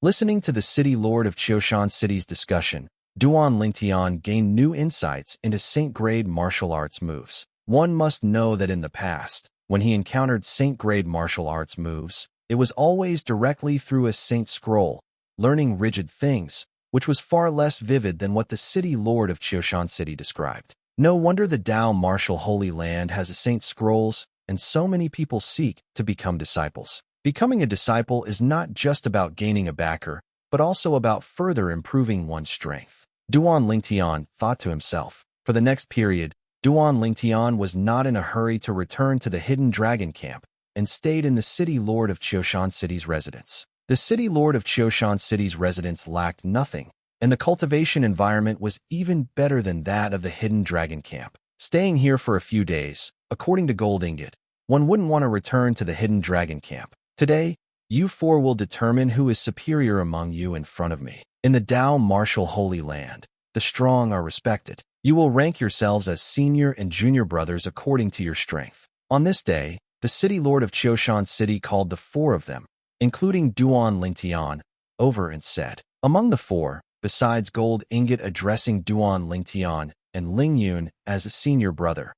Listening to the city lord of Qiushan City's discussion, Duan Lingtian gained new insights into Saint-grade martial arts moves. One must know that in the past, when he encountered Saint-grade martial arts moves, it was always directly through a Saint scroll, learning rigid things, which was far less vivid than what the city lord of Qiushan City described. No wonder the Tao martial Holy Land has a Saint scrolls, and so many people seek to become disciples. Becoming a disciple is not just about gaining a backer, but also about further improving one's strength. Duan Lingtian thought to himself. For the next period, Duan Lingtian was not in a hurry to return to the hidden dragon camp and stayed in the city lord of Qiushan City's residence. The city lord of Qiushan City's residence lacked nothing, and the cultivation environment was even better than that of the hidden dragon camp. Staying here for a few days, according to Gold Ingot, one wouldn't want to return to the hidden dragon camp. Today, you four will determine who is superior among you in front of me. In the Tao martial Holy Land, the strong are respected. You will rank yourselves as senior and junior brothers according to your strength. On this day, the city lord of Qiushan City called the four of them, including Duan Lingtian, over and said, among the four, besides Gold Ingot addressing Duan Lingtian and Ling Yun as a senior brother,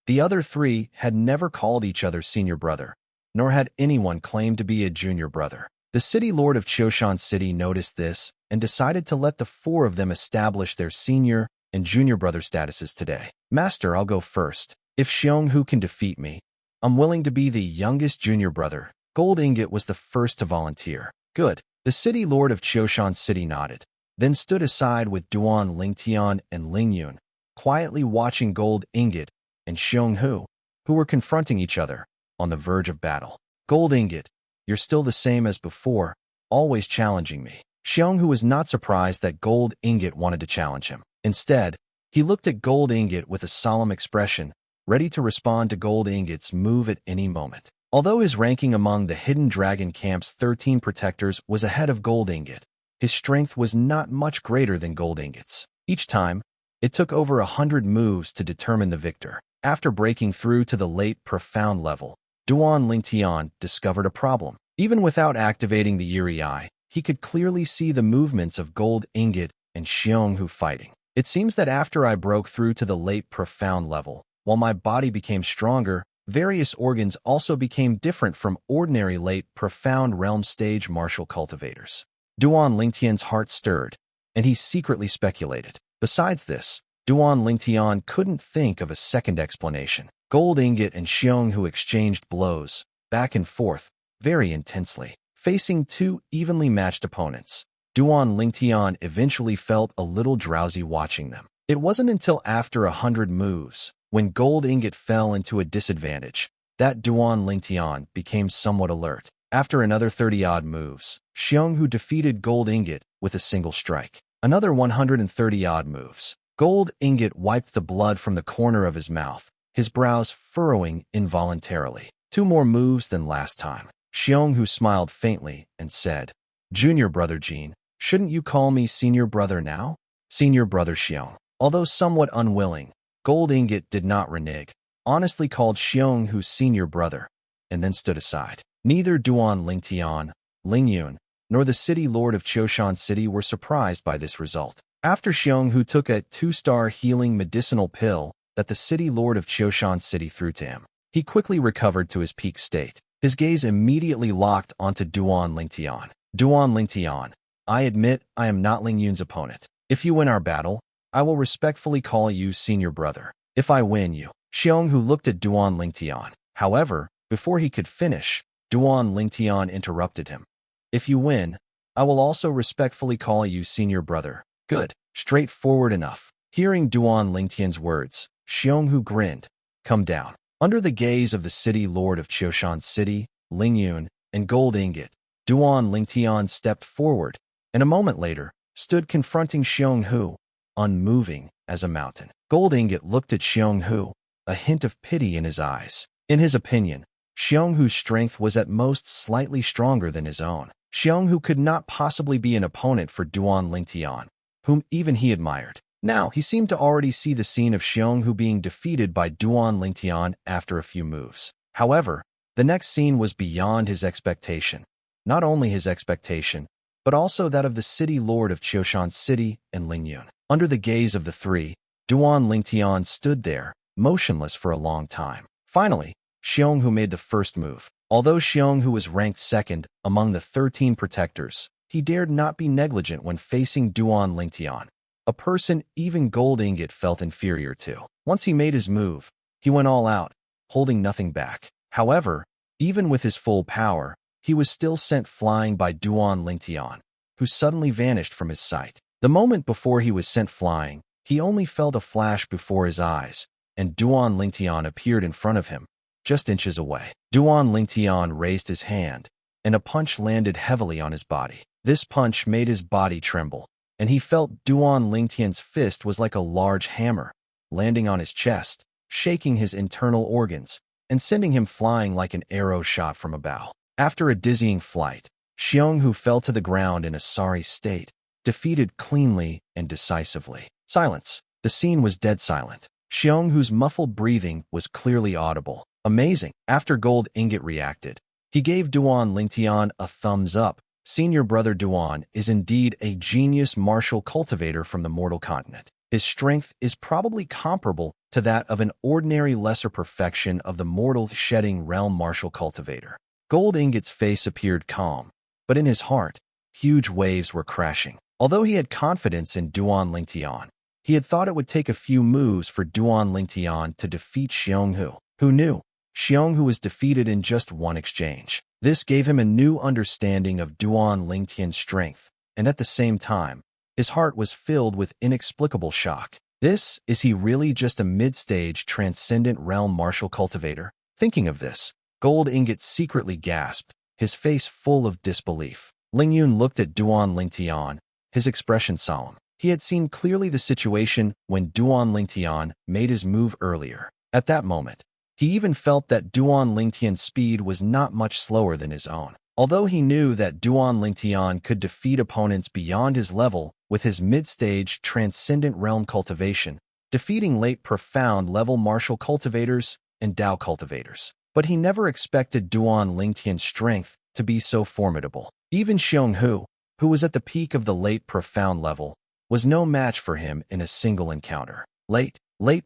the other three had never called each other senior brother, nor had anyone claimed to be a junior brother. The city lord of Qiushan City noticed this and decided to let the four of them establish their senior and junior brother statuses today. Master, I'll go first. If Xionghu can defeat me, I'm willing to be the youngest junior brother. Gold Ingot was the first to volunteer. Good. The city lord of Qiushan City nodded, then stood aside with Duan Lingtian and Ling Yun, quietly watching Gold Ingot and Xionghu, who were confronting each other on the verge of battle. Gold Ingot, you're still the same as before, always challenging me. Xionghu was not surprised that Gold Ingot wanted to challenge him. Instead, he looked at Gold Ingot with a solemn expression, ready to respond to Gold Ingot's move at any moment. Although his ranking among the Hidden Dragon Camp's 13 protectors was ahead of Gold Ingot, his strength was not much greater than Gold Ingot's. Each time, it took over 100 moves to determine the victor. After breaking through to the late profound level, Duan Lingtian discovered a problem. Even without activating the Yuri Eye, he could clearly see the movements of Gold Ingot and Xionghu fighting. It seems that after I broke through to the late profound level, while my body became stronger, various organs also became different from ordinary late profound realm stage martial cultivators. Duan Lingtian's heart stirred, and he secretly speculated. Besides this, Duan Lingtian couldn't think of a second explanation. Gold Ingot and Xionghu exchanged blows, back and forth, very intensely. Facing two evenly matched opponents, Duan Lingtian eventually felt a little drowsy watching them. It wasn't until after 100 moves, when Gold Ingot fell into a disadvantage, that Duan Lingtian became somewhat alert. After another 30-odd moves, Xionghu defeated Gold Ingot with a single strike. Another 130-odd moves. Gold Ingot wiped the blood from the corner of his mouth, his brows furrowing involuntarily. 2 more moves than last time. Xionghu smiled faintly and said, Junior brother Jean, shouldn't you call me senior brother now? Senior brother Xiong. Although somewhat unwilling, Gold Ingot did not renege, honestly called Xionghu senior brother, and then stood aside. Neither Duan Lingtian, Ling Yun, nor the city lord of Qiushan City were surprised by this result. After Xionghu took a 2-star healing medicinal pill that the city lord of Qiushan City threw to him, he quickly recovered to his peak state. His gaze immediately locked onto Duan Lingtian. Duan Lingtian, I admit I am not Ling Yun's opponent. If you win our battle, I will respectfully call you senior brother. If I win you, Xionghu looked at Duan Lingtian. However, before he could finish, Duan Lingtian interrupted him. If you win, I will also respectfully call you senior brother. Good. Straightforward enough. Hearing Duan Lingtian's words, Xionghu grinned. Come down. Under the gaze of the city lord of Qiushan City, Ling Yun, and Gold Ingot, Duan Lingtian stepped forward, and a moment later, stood confronting Xionghu, unmoving as a mountain. Gold Ingot looked at Xionghu, a hint of pity in his eyes. In his opinion, Xionghu's strength was at most slightly stronger than his own. Xionghu could not possibly be an opponent for Duan Lingtian, whom even he admired. Now, he seemed to already see the scene of Xionghu being defeated by Duan Lingtian after a few moves. However, the next scene was beyond his expectation. Not only his expectation, but but also that of the city lord of Qiushan City and Lingyun. Under the gaze of the three, Duan Lingtian stood there, motionless for a long time. Finally, Xionghu made the first move. Although Xionghu was ranked second among the 13 protectors, he dared not be negligent when facing Duan Lingtian, a person even Gold Ingot felt inferior to. Once he made his move, he went all out, holding nothing back. However, even with his full power, he was still sent flying by Duan Lingtian, who suddenly vanished from his sight. The moment before he was sent flying, he only felt a flash before his eyes, and Duan Lingtian appeared in front of him, just inches away. Duan Lingtian raised his hand, and a punch landed heavily on his body. This punch made his body tremble, and he felt Duan Lingtian's fist was like a large hammer, landing on his chest, shaking his internal organs, and sending him flying like an arrow shot from a bow. After a dizzying flight, Xionghu fell to the ground in a sorry state, defeated cleanly and decisively. Silence. The scene was dead silent. Xionghu's muffled breathing was clearly audible. Amazing. After Gold Ingot reacted, he gave Duan Lingtian a thumbs up. Senior brother Duan is indeed a genius martial cultivator from the mortal continent. His strength is probably comparable to that of an ordinary lesser perfection of the mortal shedding realm martial cultivator. Gold Ingot's face appeared calm, but in his heart, huge waves were crashing. Although he had confidence in Duan Lingtian, he had thought it would take a few moves for Duan Lingtian to defeat Xionghu. Who knew? Xionghu was defeated in just one exchange. This gave him a new understanding of Duan Lingtian's strength, and at the same time, his heart was filled with inexplicable shock. Is he really just a mid-stage transcendent realm martial cultivator? Thinking of this, Gold Ingot secretly gasped, his face full of disbelief. Lingyun looked at Duan Lingtian, his expression solemn. He had seen clearly the situation when Duan Lingtian made his move earlier. At that moment, he even felt that Duan Lingtian's speed was not much slower than his own. Although he knew that Duan Lingtian could defeat opponents beyond his level with his mid-stage transcendent realm cultivation, defeating late profound level martial cultivators and Dao cultivators. But he never expected Duan Lingtian's strength to be so formidable. Even Xionghu, who was at the peak of the late profound level, was no match for him in a single encounter. Late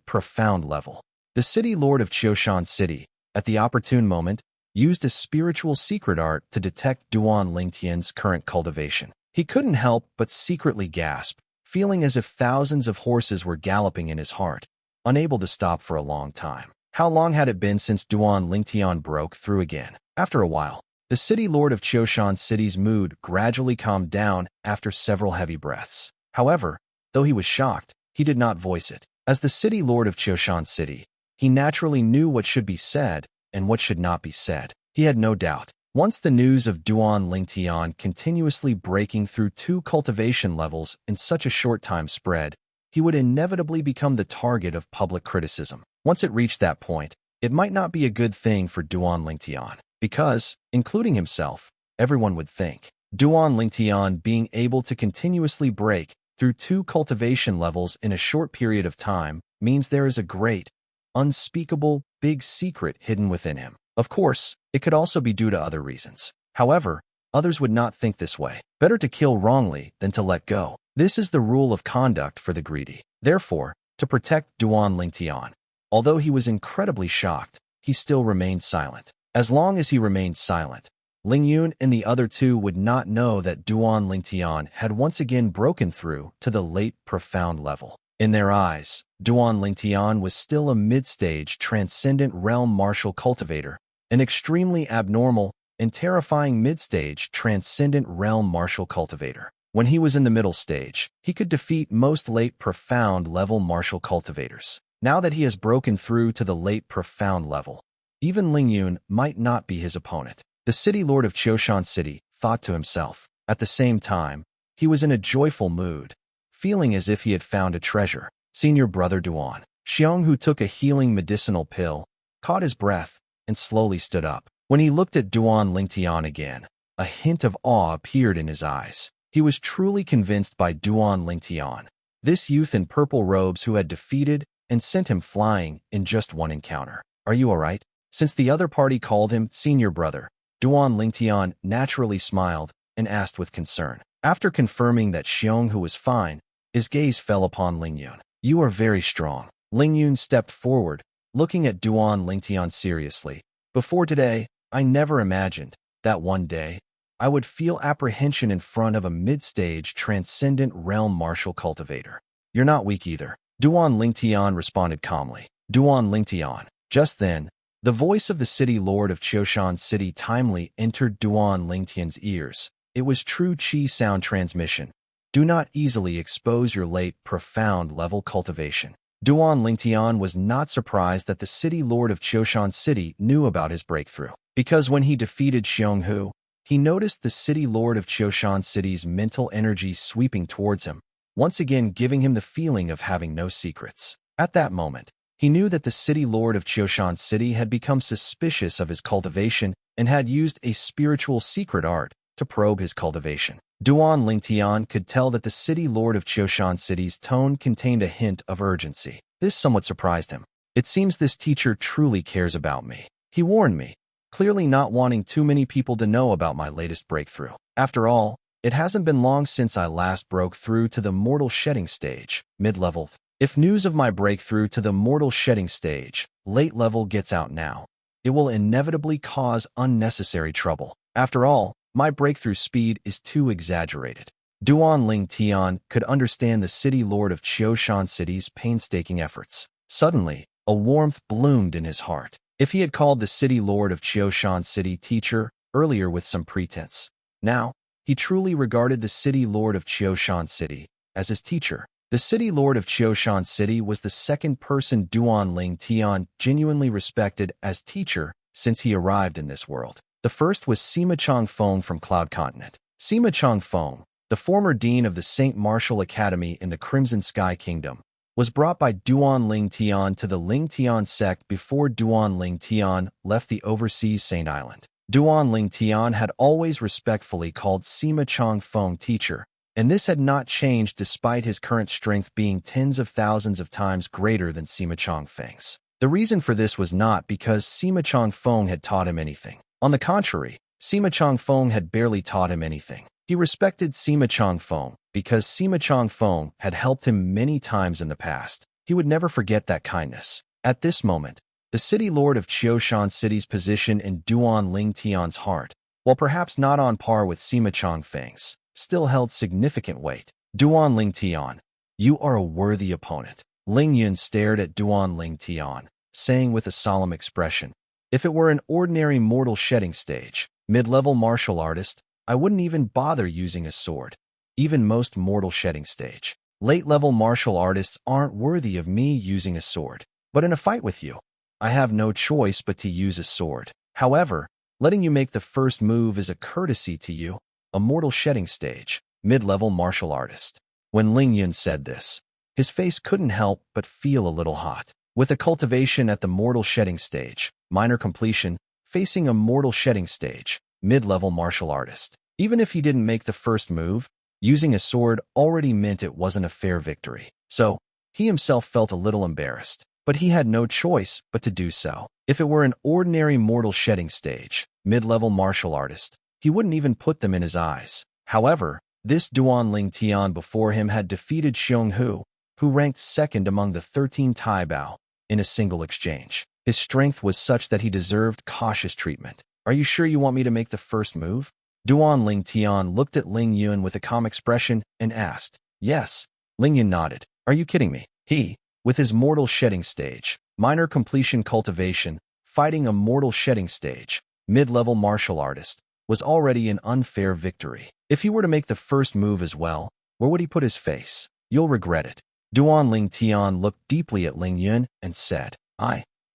profound level. The city lord of Qiushan City, at the opportune moment, used a spiritual secret art to detect Duan Lingtian's current cultivation. He couldn't help but secretly gasp, feeling as if thousands of horses were galloping in his heart, unable to stop for a long time. How long had it been since Duan Lingtian broke through again? After a while, the city lord of Qiushan City's mood gradually calmed down after several heavy breaths. However, though he was shocked, he did not voice it. As the city lord of Qiushan City, he naturally knew what should be said and what should not be said. He had no doubt. Once the news of Duan Lingtian continuously breaking through 2 cultivation levels in such a short time spread, he would inevitably become the target of public criticism. Once it reached that point, it might not be a good thing for Duan Lingtian, because, including himself, everyone would think. Duan Lingtian being able to continuously break through 2 cultivation levels in a short period of time means there is a great, unspeakable, big secret hidden within him. Of course, it could also be due to other reasons. However, others would not think this way. Better to kill wrongly than to let go. This is the rule of conduct for the greedy. Therefore, to protect Duan Lingtian, although he was incredibly shocked, he still remained silent. As long as he remained silent, Lingyun and the other 2 would not know that Duan Lingtian had once again broken through to the late profound level. In their eyes, Duan Lingtian was still a mid-stage transcendent realm martial cultivator, an extremely abnormal and terrifying mid-stage transcendent realm martial cultivator. When he was in the middle stage, he could defeat most late profound level martial cultivators. Now that he has broken through to the late profound level, even Lingyun might not be his opponent. The city lord of Qiushan City thought to himself. At the same time, he was in a joyful mood, feeling as if he had found a treasure. Senior brother Duan Xionghu took a healing medicinal pill, caught his breath, and slowly stood up. When he looked at Duan Lingtian again, a hint of awe appeared in his eyes. He was truly convinced by Duan Lingtian, this youth in purple robes who had defeated and sent him flying in just one encounter. Are you alright? Since the other party called him senior brother, Duan Lingtian naturally smiled and asked with concern. After confirming that Xionghu was fine, his gaze fell upon Ling Yun. You are very strong. Ling Yun stepped forward, looking at Duan Lingtian seriously. Before today, I never imagined that one day I would feel apprehension in front of a mid-stage transcendent realm martial cultivator. You're not weak either. Duan Lingtian responded calmly. Duan Lingtian. Just then, the voice of the city lord of Qiushan City timely entered Duan Lingtian's ears. It was true qi sound transmission. Do not easily expose your late, profound level cultivation. Duan Lingtian was not surprised that the city lord of Qiushan City knew about his breakthrough, because when he defeated Xionghu, he noticed the city lord of Qiushan City's mental energy sweeping towards him, once again giving him the feeling of having no secrets. At that moment, he knew that the city lord of Qiushan City had become suspicious of his cultivation and had used a spiritual secret art to probe his cultivation. Duan Lingtian could tell that the city lord of Qiushan City's tone contained a hint of urgency. This somewhat surprised him. It seems this teacher truly cares about me. He warned me, clearly not wanting too many people to know about my latest breakthrough. After all, it hasn't been long since I last broke through to the mortal shedding stage, mid-level. If news of my breakthrough to the mortal shedding stage, late level, gets out now, it will inevitably cause unnecessary trouble. After all, my breakthrough speed is too exaggerated. Duan Lingtian could understand the city lord of Qiushan City's painstaking efforts. Suddenly, a warmth bloomed in his heart. If he had called the city lord of Qiushan City teacher earlier with some pretense, now he truly regarded the city lord of Qiushan City as his teacher. The city lord of Qiushan City was the second person Duan Lingtian genuinely respected as teacher since he arrived in this world. The first was Sima Changfeng from Cloud Continent. Sima Changfeng, the former dean of the Saint Martial Academy in the Crimson Sky Kingdom, was brought by Duan Lingtian to the Lingtian sect before Duan Lingtian left the overseas Saint Island. Duan Lingtian had always respectfully called Sima Changfeng teacher, and this had not changed despite his current strength being tens of thousands of times greater than Sima Changfeng's. The reason for this was not because Sima Changfeng had taught him anything. On the contrary, Sima Changfeng had barely taught him anything. He respected Sima Changfeng because Sima Changfeng had helped him many times in the past. He would never forget that kindness. At this moment, the city lord of Qiushan City's position in Duan Lingtian's heart, while perhaps not on par with Sima Changfeng's, still held significant weight. Duan Lingtian, you are a worthy opponent. Ling Yun stared at Duan Lingtian, saying with a solemn expression, if it were an ordinary mortal shedding stage, mid-level martial artist, I wouldn't even bother using a sword. Even most mortal shedding stage, late-level martial artists aren't worthy of me using a sword. But in a fight with you, I have no choice but to use a sword. However, letting you make the first move is a courtesy to you, a mortal shedding stage, mid-level martial artist. When Ling Yun said this, his face couldn't help but feel a little hot. With a cultivation at the mortal shedding stage, minor completion, facing a mortal shedding stage, mid-level martial artist. Even if he didn't make the first move, using a sword already meant it wasn't a fair victory. So, he himself felt a little embarrassed, but he had no choice but to do so. If it were an ordinary mortal shedding stage, mid-level martial artist, he wouldn't even put them in his eyes. However, this Duan Lingtian before him had defeated Xionghu, who ranked second among the 13 Taibao, in a single exchange. His strength was such that he deserved cautious treatment. Are you sure you want me to make the first move? Duan Lingtian looked at Ling Yun with a calm expression and asked. Yes. Ling Yun nodded. Are you kidding me? He, with his mortal shedding stage, minor completion cultivation, fighting a mortal shedding stage, mid-level martial artist, was already an unfair victory. If he were to make the first move as well, where would he put his face? You'll regret it. Duan Lingtian looked deeply at Ling Yun and said,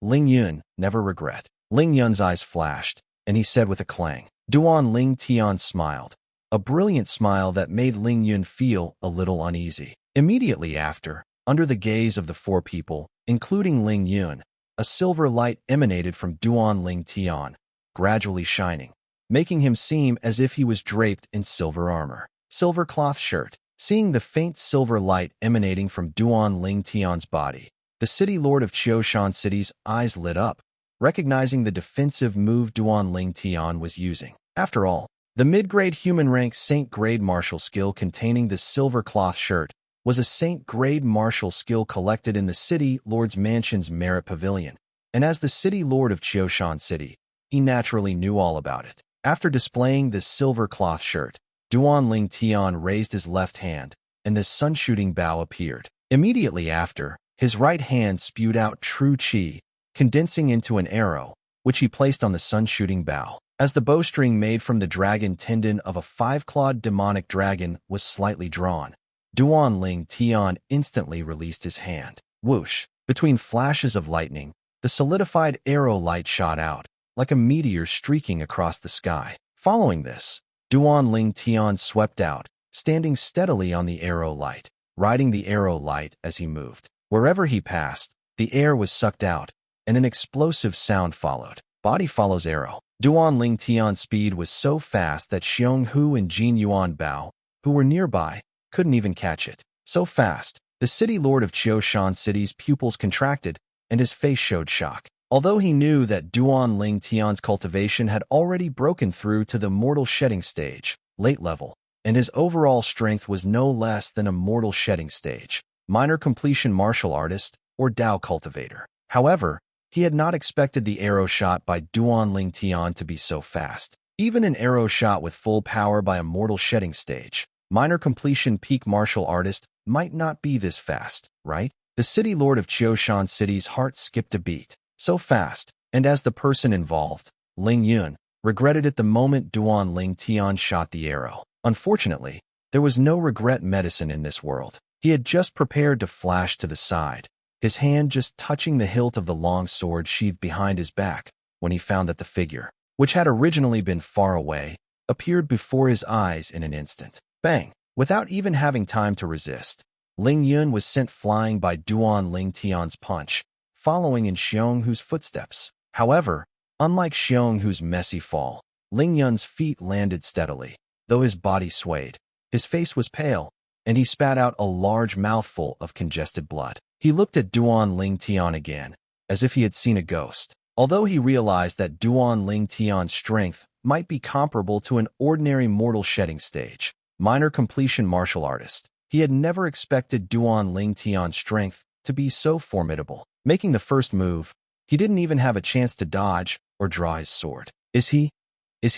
Ling Yun, never regret. Ling Yun's eyes flashed, and he said with a clang. Duan Lingtian smiled, a brilliant smile that made Ling Yun feel a little uneasy. Immediately after, under the gaze of the four people, including Ling Yun, a silver light emanated from Duan Lingtian, gradually shining, making him seem as if he was draped in silver armor, silver cloth shirt. Seeing the faint silver light emanating from Duan Lingtian's body, the city lord of Qiushan City's eyes lit up, recognizing the defensive move Duan Lingtian was using. After all, The mid-grade human rank Saint-grade martial skill containing the silver cloth shirt was a Saint-grade martial skill collected in the City Lord's Mansion's Merit Pavilion, and as the City Lord of Qiushan City, he naturally knew all about it. After displaying this silver cloth shirt, Duan Ling Tian raised his left hand, and the sun-shooting bow appeared. Immediately after, his right hand spewed out true qi, condensing into an arrow, which he placed on the sun-shooting bow. As the bowstring made from the dragon tendon of a five-clawed demonic dragon was slightly drawn, Duan Ling Tian instantly released his hand. Whoosh! Between flashes of lightning, the solidified arrow light shot out, like a meteor streaking across the sky. Following this, Duan Ling Tian swept out, standing steadily on the arrow light, riding the arrow light as he moved. Wherever he passed, the air was sucked out, and an explosive sound followed. Body follows arrow. Duan Ling Tian's speed was so fast that Xiong Hu and Jin Yuan Bao, who were nearby, couldn't even catch it. So fast, the City Lord of Qiushan City's pupils contracted, and his face showed shock. Although he knew that Duan Ling Tian's cultivation had already broken through to the mortal shedding stage, late level, and his overall strength was no less than a mortal shedding stage, minor completion martial artist, or Dao cultivator. However, he had not expected the arrow shot by Duan Ling Tian to be so fast. Even an arrow shot with full power by a mortal shedding stage, minor completion peak martial artist, might not be this fast, right? The City Lord of Qiushan City's heart skipped a beat. So fast, and as the person involved, Ling Yun, regretted it the moment Duan Ling Tian shot the arrow. Unfortunately, there was no regret medicine in this world. He had just prepared to flash to the side, his hand just touching the hilt of the long sword sheathed behind his back, when he found that the figure, which had originally been far away, appeared before his eyes in an instant. Bang! Without even having time to resist, Ling Yun was sent flying by Duan Ling Tian's punch, following in Xiong Hu's footsteps. However, unlike Xiong Hu's messy fall, Ling Yun's feet landed steadily, though his body swayed. His face was pale, and he spat out a large mouthful of congested blood. He looked at Duan Ling Tian again, as if he had seen a ghost. Although he realized that Duan Ling Tian's strength might be comparable to an ordinary mortal shedding stage, minor completion martial artist, he had never expected Duan Ling Tian's strength to be so formidable. Making the first move, he didn't even have a chance to dodge or draw his sword. Is he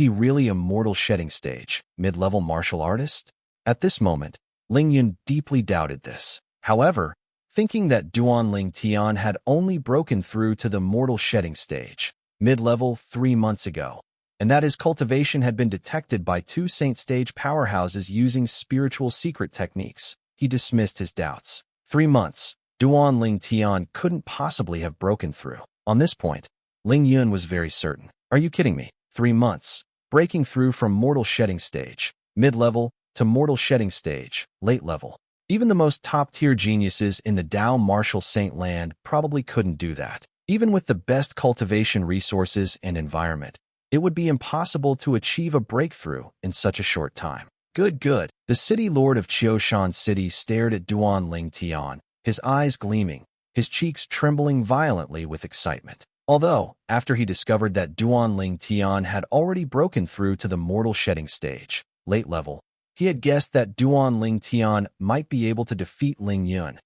really a mortal shedding stage, mid-level martial artist? At this moment, Ling Yun deeply doubted this. However, thinking that Duan Ling Tian had only broken through to the mortal shedding stage, mid-level 3 months ago, and that his cultivation had been detected by 2 Saint Stage powerhouses using spiritual secret techniques, he dismissed his doubts. 3 months. Duan Ling Tian couldn't possibly have broken through. On this point, Ling Yun was very certain. Are you kidding me? 3 months. Breaking through from mortal shedding stage, mid-level, to mortal shedding stage, late level. Even the most top-tier geniuses in the Dao martial saint land probably couldn't do that. Even with the best cultivation resources and environment, it would be impossible to achieve a breakthrough in such a short time. Good. The City Lord of Qiushan City stared at Duan Ling Tian, his eyes gleaming, his cheeks trembling violently with excitement. Although, after he discovered that Duan Ling Tian had already broken through to the mortal shedding stage, late level, he had guessed that Duan Ling Tian might be able to defeat Ling Yun.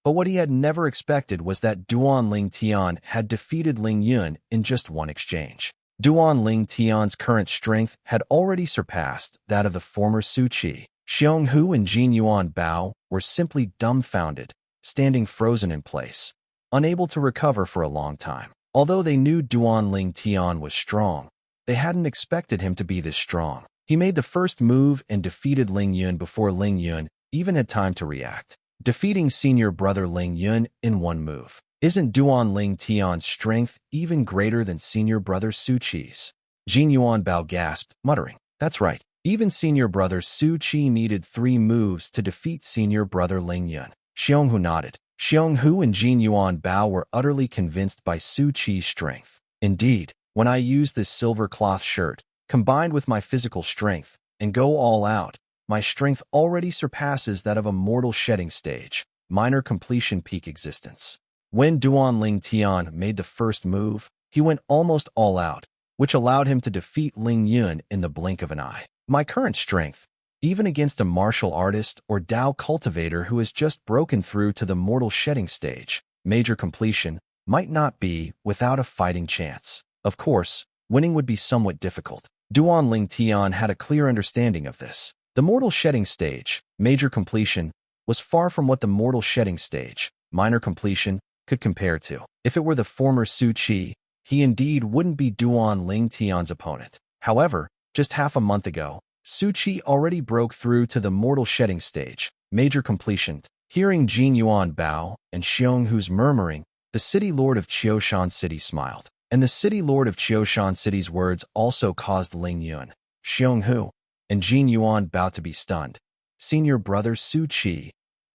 But what he had never expected was that Duan Ling Tian had defeated Ling Yun in just one exchange. Duan Ling Tian's current strength had already surpassed that of the former Su Qi. Xiong Hu and Jin Yuan Bao were simply dumbfounded, standing frozen in place, unable to recover for a long time. Although they knew Duan Ling Tian was strong, they hadn't expected him to be this strong. He made the first move and defeated Ling Yun before Ling Yun even had time to react, defeating senior brother Ling Yun in one move. Isn't Duan Ling Tian's strength even greater than senior brother Su Qi's? Jin Yuan Bao gasped, muttering, "That's right. Even senior brother Su Qi needed 3 moves to defeat senior brother Ling Yun." Xiong Hu nodded. Xiong Hu and Jin Yuan Bao were utterly convinced by Su Qi's strength. Indeed, when I use this silver cloth shirt, combined with my physical strength, and go all out, my strength already surpasses that of a mortal shedding stage, minor completion peak existence. When Duan Ling Tian made the first move, he went almost all out, which allowed him to defeat Ling Yun in the blink of an eye. My current strength, even against a martial artist or Dao cultivator who has just broken through to the mortal shedding stage, major completion, might not be without a fighting chance. Of course, winning would be somewhat difficult. Duan Ling Tian had a clear understanding of this. The mortal shedding stage, major completion, was far from what the mortal shedding stage, minor completion, could compare to. If it were the former Su Qi, he indeed wouldn't be Duan Ling Tian's opponent. However, just half a month ago, Su Qi already broke through to the mortal shedding stage, major completion. Hearing Jin Yuan bow and Xiong Hu's murmuring, the city lord of Qiushan City smiled. And the city lord of Qiushan City's words also caused Ling Yun, Xiong Hu, and Jin Yuan Bao to be stunned. Senior brother Su Qi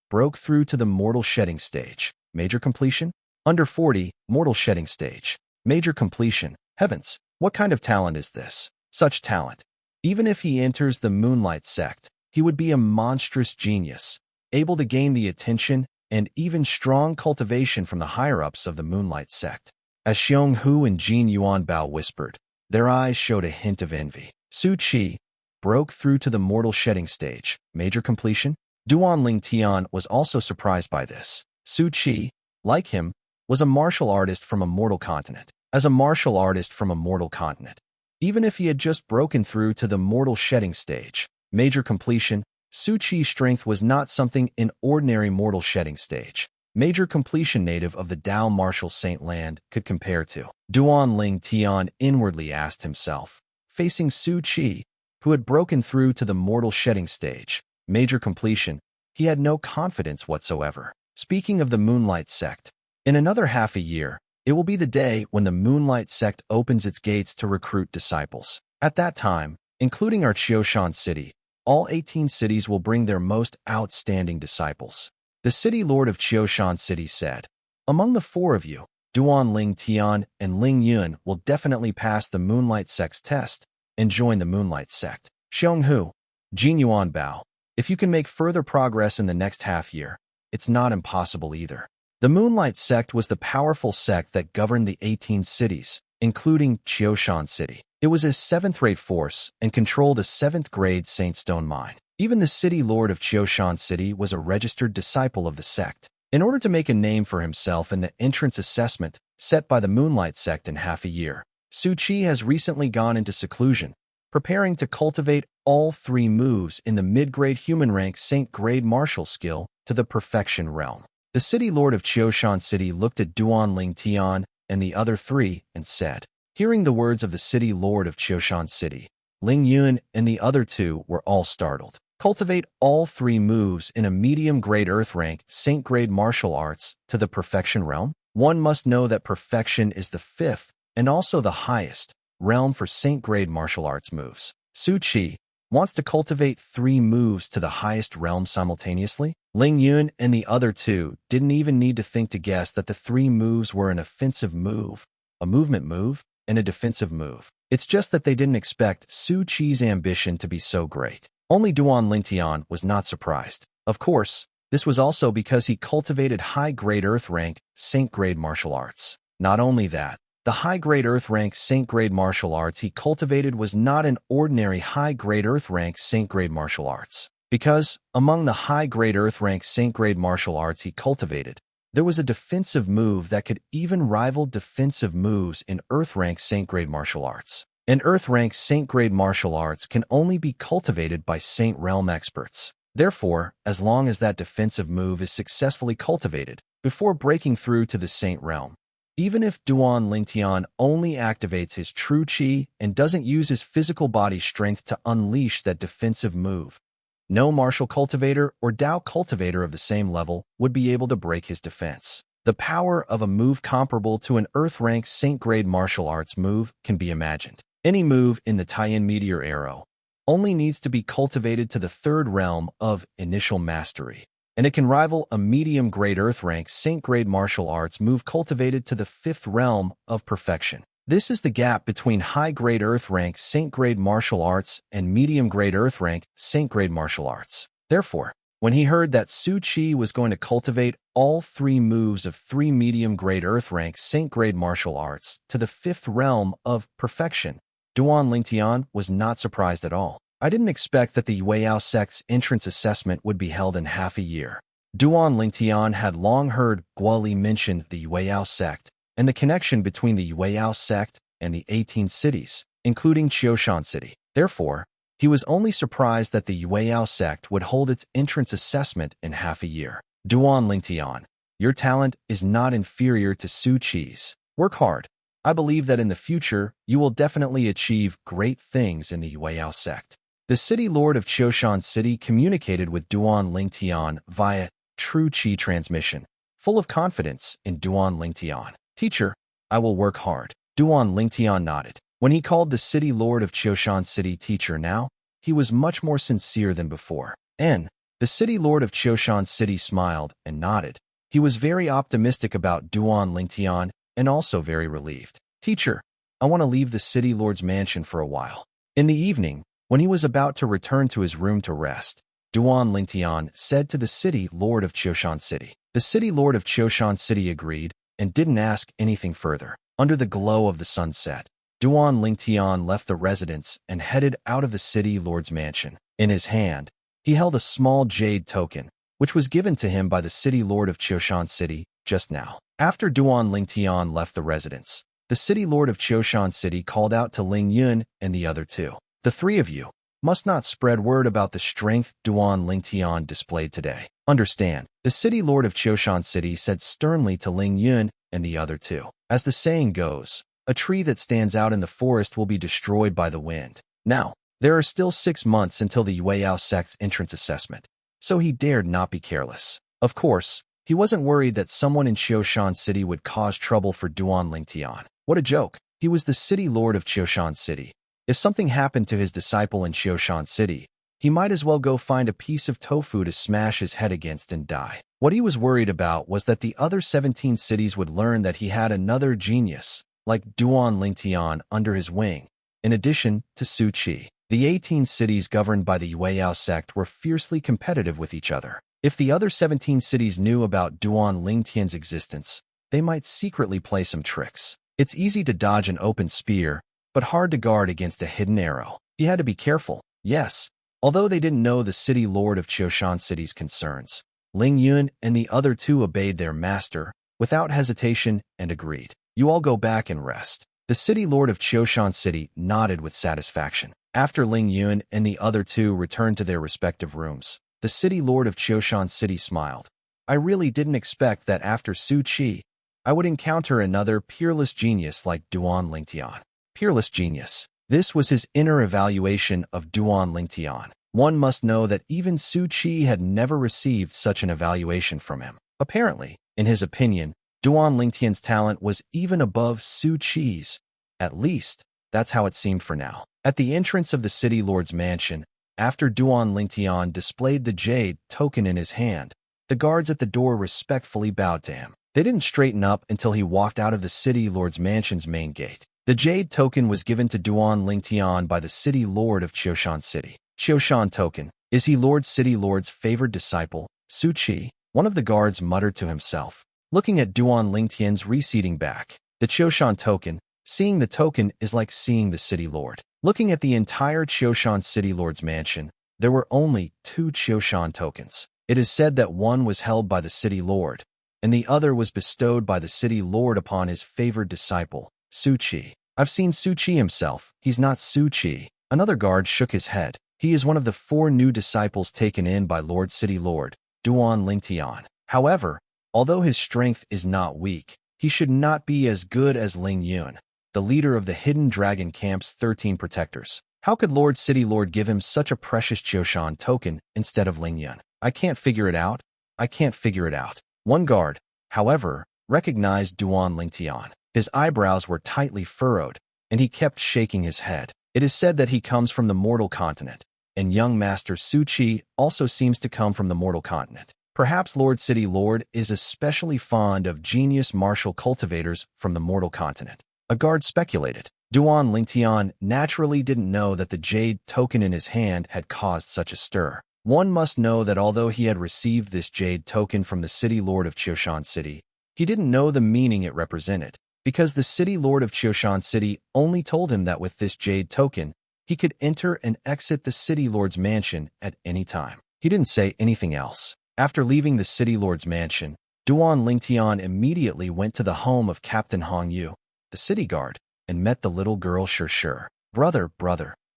broke through to the mortal shedding stage, major completion? Under 40, mortal shedding stage, major completion. Heavens, what kind of talent is this? Such talent. Even if he enters the Moonlight sect, he would be a monstrous genius, able to gain the attention and even strong cultivation from the higher-ups of the Moonlight sect. As Xiong Hu and Jin Yuan Bao whispered, their eyes showed a hint of envy. Su Qi broke through to the mortal shedding stage, major completion? Duan Ling Tian was also surprised by this. Su Qi, like him, was a martial artist from a mortal continent. As a martial artist from a mortal continent, even if he had just broken through to the mortal shedding stage, major completion, Su Qi's strength was not something in ordinary mortal shedding stage, major completion native of the Dao martial saint land could compare to. Duan Ling Tian inwardly asked himself, facing Su Qi, who had broken through to the mortal shedding stage, major completion, he had no confidence whatsoever. Speaking of the Moonlight sect, in another half a year, it will be the day when the Moonlight sect opens its gates to recruit disciples. At that time, including our Qiushan city, all 18 cities will bring their most outstanding disciples. The city lord of Qiushan City said, among the four of you, Duan Ling Tian and Ling Yun will definitely pass the Moonlight sect's test and join the Moonlight sect. Xiong Hu, Jin Yuan Bao, if you can make further progress in the next half year, it's not impossible either. The Moonlight sect was the powerful sect that governed the 18 cities, including Qiushan City. It was a 7th-rate force and controlled a 7th-grade Saintstone mine. Even the city lord of Qiushan City was a registered disciple of the sect. In order to make a name for himself in the entrance assessment set by the Moonlight sect in half a year, Su Qi has recently gone into seclusion, preparing to cultivate all 3 moves in the mid-grade human rank Saint-grade martial skill to the perfection realm. The city lord of Qiushan City looked at Duan Ling Tian and the other 3 and said, hearing the words of the city lord of Qiushan City, Ling Yun and the other 2 were all startled. Cultivate all 3 moves in a medium-grade earth-rank Saint-grade martial arts to the perfection realm? One must know that perfection is the 5th and also the highest realm for Saint-grade martial arts moves. Su Qi wants to cultivate 3 moves to the highest realm simultaneously? Ling Yun and the other 2 didn't even need to think to guess that the 3 moves were an offensive move, a movement move, and a defensive move. It's just that they didn't expect Su Qi's ambition to be so great. Only Duan Ling Tian was not surprised. Of course, this was also because he cultivated high-grade earth-rank Saint-grade martial arts. Not only that, the high-grade earth-rank Saint-grade martial arts he cultivated was not an ordinary high-grade earth-rank Saint-grade martial arts. Because, among the high-grade earth-rank Saint-grade martial arts he cultivated, there was a defensive move that could even rival defensive moves in earth-rank Saint-grade martial arts. And earth-rank Saint-grade martial arts can only be cultivated by Saint realm experts. Therefore, as long as that defensive move is successfully cultivated before breaking through to the Saint realm, even if Duan Ling Tian only activates his true qi and doesn't use his physical body strength to unleash that defensive move, no martial cultivator or Dao cultivator of the same level would be able to break his defense. The power of a move comparable to an earth-rank Saint-grade martial arts move can be imagined. Any move in the Taiyan Meteor Arrow only needs to be cultivated to the 3rd realm of initial mastery, and it can rival a medium-grade earth-rank Saint-grade martial arts move cultivated to the 5th realm of perfection. This is the gap between high-grade earth-rank Saint-grade martial arts and medium-grade earth-rank Saint-grade martial arts. Therefore, when he heard that Su Qi was going to cultivate all 3 moves of 3 medium-grade earth-rank Saint-grade martial arts to the 5th realm of perfection, Duan Ling Tian was not surprised at all. I didn't expect that the Yueyao sect's entrance assessment would be held in half a year. Duan Lingtian had long heard Guo Li mention the Yueyao sect and the connection between the Yueyao sect and the 18 cities, including Qiushan City. Therefore, he was only surprised that the Yueyao sect would hold its entrance assessment in half a year. Duan Lingtian, your talent is not inferior to Su Qi's. Work hard. I believe that in the future, you will definitely achieve great things in the Yueyao sect. The city lord of Qiushan City communicated with Duan Lingtian via True Qi transmission, full of confidence in Duan Lingtian. Teacher, I will work hard. Duan Lingtian nodded. When he called the city lord of Qiushan City teacher now, he was much more sincere than before. The city lord of Qiushan City smiled and nodded. He was very optimistic about Duan Lingtian and also very relieved. Teacher, I want to leave the city lord's mansion for a while. In the evening, when he was about to return to his room to rest, Duan Lingtian said to the city lord of Qiushan City. The city lord of Qiushan City agreed and didn't ask anything further. Under the glow of the sunset, Duan Lingtian left the residence and headed out of the city lord's mansion. In his hand, he held a small jade token, which was given to him by the city lord of Qiushan City just now. After Duan Lingtian left the residence, the city lord of Qiushan City called out to Ling Yun and the other two. The three of you must not spread word about the strength Duan Lingtian displayed today. Understand, the city lord of Qiushan City said sternly to Ling Yun and the other two. As the saying goes, a tree that stands out in the forest will be destroyed by the wind. Now, there are still 6 months until the Yueyao sect's entrance assessment, so he dared not be careless. Of course, he wasn't worried that someone in Qiushan City would cause trouble for Duan Lingtian. What a joke. He was the city lord of Qiushan City. If something happened to his disciple in Qiushan City, he might as well go find a piece of tofu to smash his head against and die. What he was worried about was that the other 17 cities would learn that he had another genius, like Duan Lingtian, under his wing, in addition to Su Qi. The 18 cities governed by the Yueyao sect were fiercely competitive with each other. If the other 17 cities knew about Duan Lingtian's existence, they might secretly play some tricks. It's easy to dodge an open spear, but hard to guard against a hidden arrow. He had to be careful, yes. Although they didn't know the city lord of Qiushan City's concerns, Ling Yun and the other two obeyed their master without hesitation and agreed. You all go back and rest. The city lord of Qiushan City nodded with satisfaction. After Ling Yun and the other two returned to their respective rooms, the city lord of Qiushan City smiled. I really didn't expect that after Su Qi, I would encounter another peerless genius like Duan Lingtian. Peerless genius. This was his inner evaluation of Duan Lingtian. One must know that even Su Qi had never received such an evaluation from him. Apparently, in his opinion, Duan Lingtian's talent was even above Su Qi's. At least, that's how it seemed for now. At the entrance of the city lord's mansion, after Duan Lingtian displayed the jade token in his hand, the guards at the door respectfully bowed to him. They didn't straighten up until he walked out of the city lord's mansion's main gate. The jade token was given to Duan Lingtian by the city lord of Qiushan City. Qiushan token, is he Lord City Lord's favored disciple, Su Qi? One of the guards muttered to himself, looking at Duan Lingtian's receding back. The Qiushan token, seeing the token is like seeing the city lord. Looking at the entire Qiushan City Lord's mansion, there were only 2 Qiushan tokens. It is said that one was held by the city lord, and the other was bestowed by the city lord upon his favored disciple, Su Qi. I've seen Su Qi himself. He's not Su Qi. Another guard shook his head. He is one of the 4 new disciples taken in by Lord City Lord, Duan Lingtian. However, although his strength is not weak, he should not be as good as Ling Yun, the leader of the Hidden Dragon Camp's 13 protectors. How could Lord City Lord give him such a precious Qiushan token instead of Ling Yun? I can't figure it out. I can't figure it out. One guard, however, recognized Duan Lingtian. His eyebrows were tightly furrowed, and he kept shaking his head. It is said that he comes from the mortal continent, and young Master Su Qi also seems to come from the mortal continent. Perhaps Lord City Lord is especially fond of genius martial cultivators from the mortal continent. A guard speculated. Duan Lingtian naturally didn't know that the jade token in his hand had caused such a stir. One must know that although he had received this jade token from the city lord of Qiushan City, he didn't know the meaning it represented, because the city lord of Qiushan City only told him that with this jade token, He could enter and exit the city lord's mansion at any time. He didn't say anything else. After leaving the city lord's mansion, Duan Lingtian immediately went to the home of Captain Hong Yu, the city guard, and met the little girl Shur. Brother.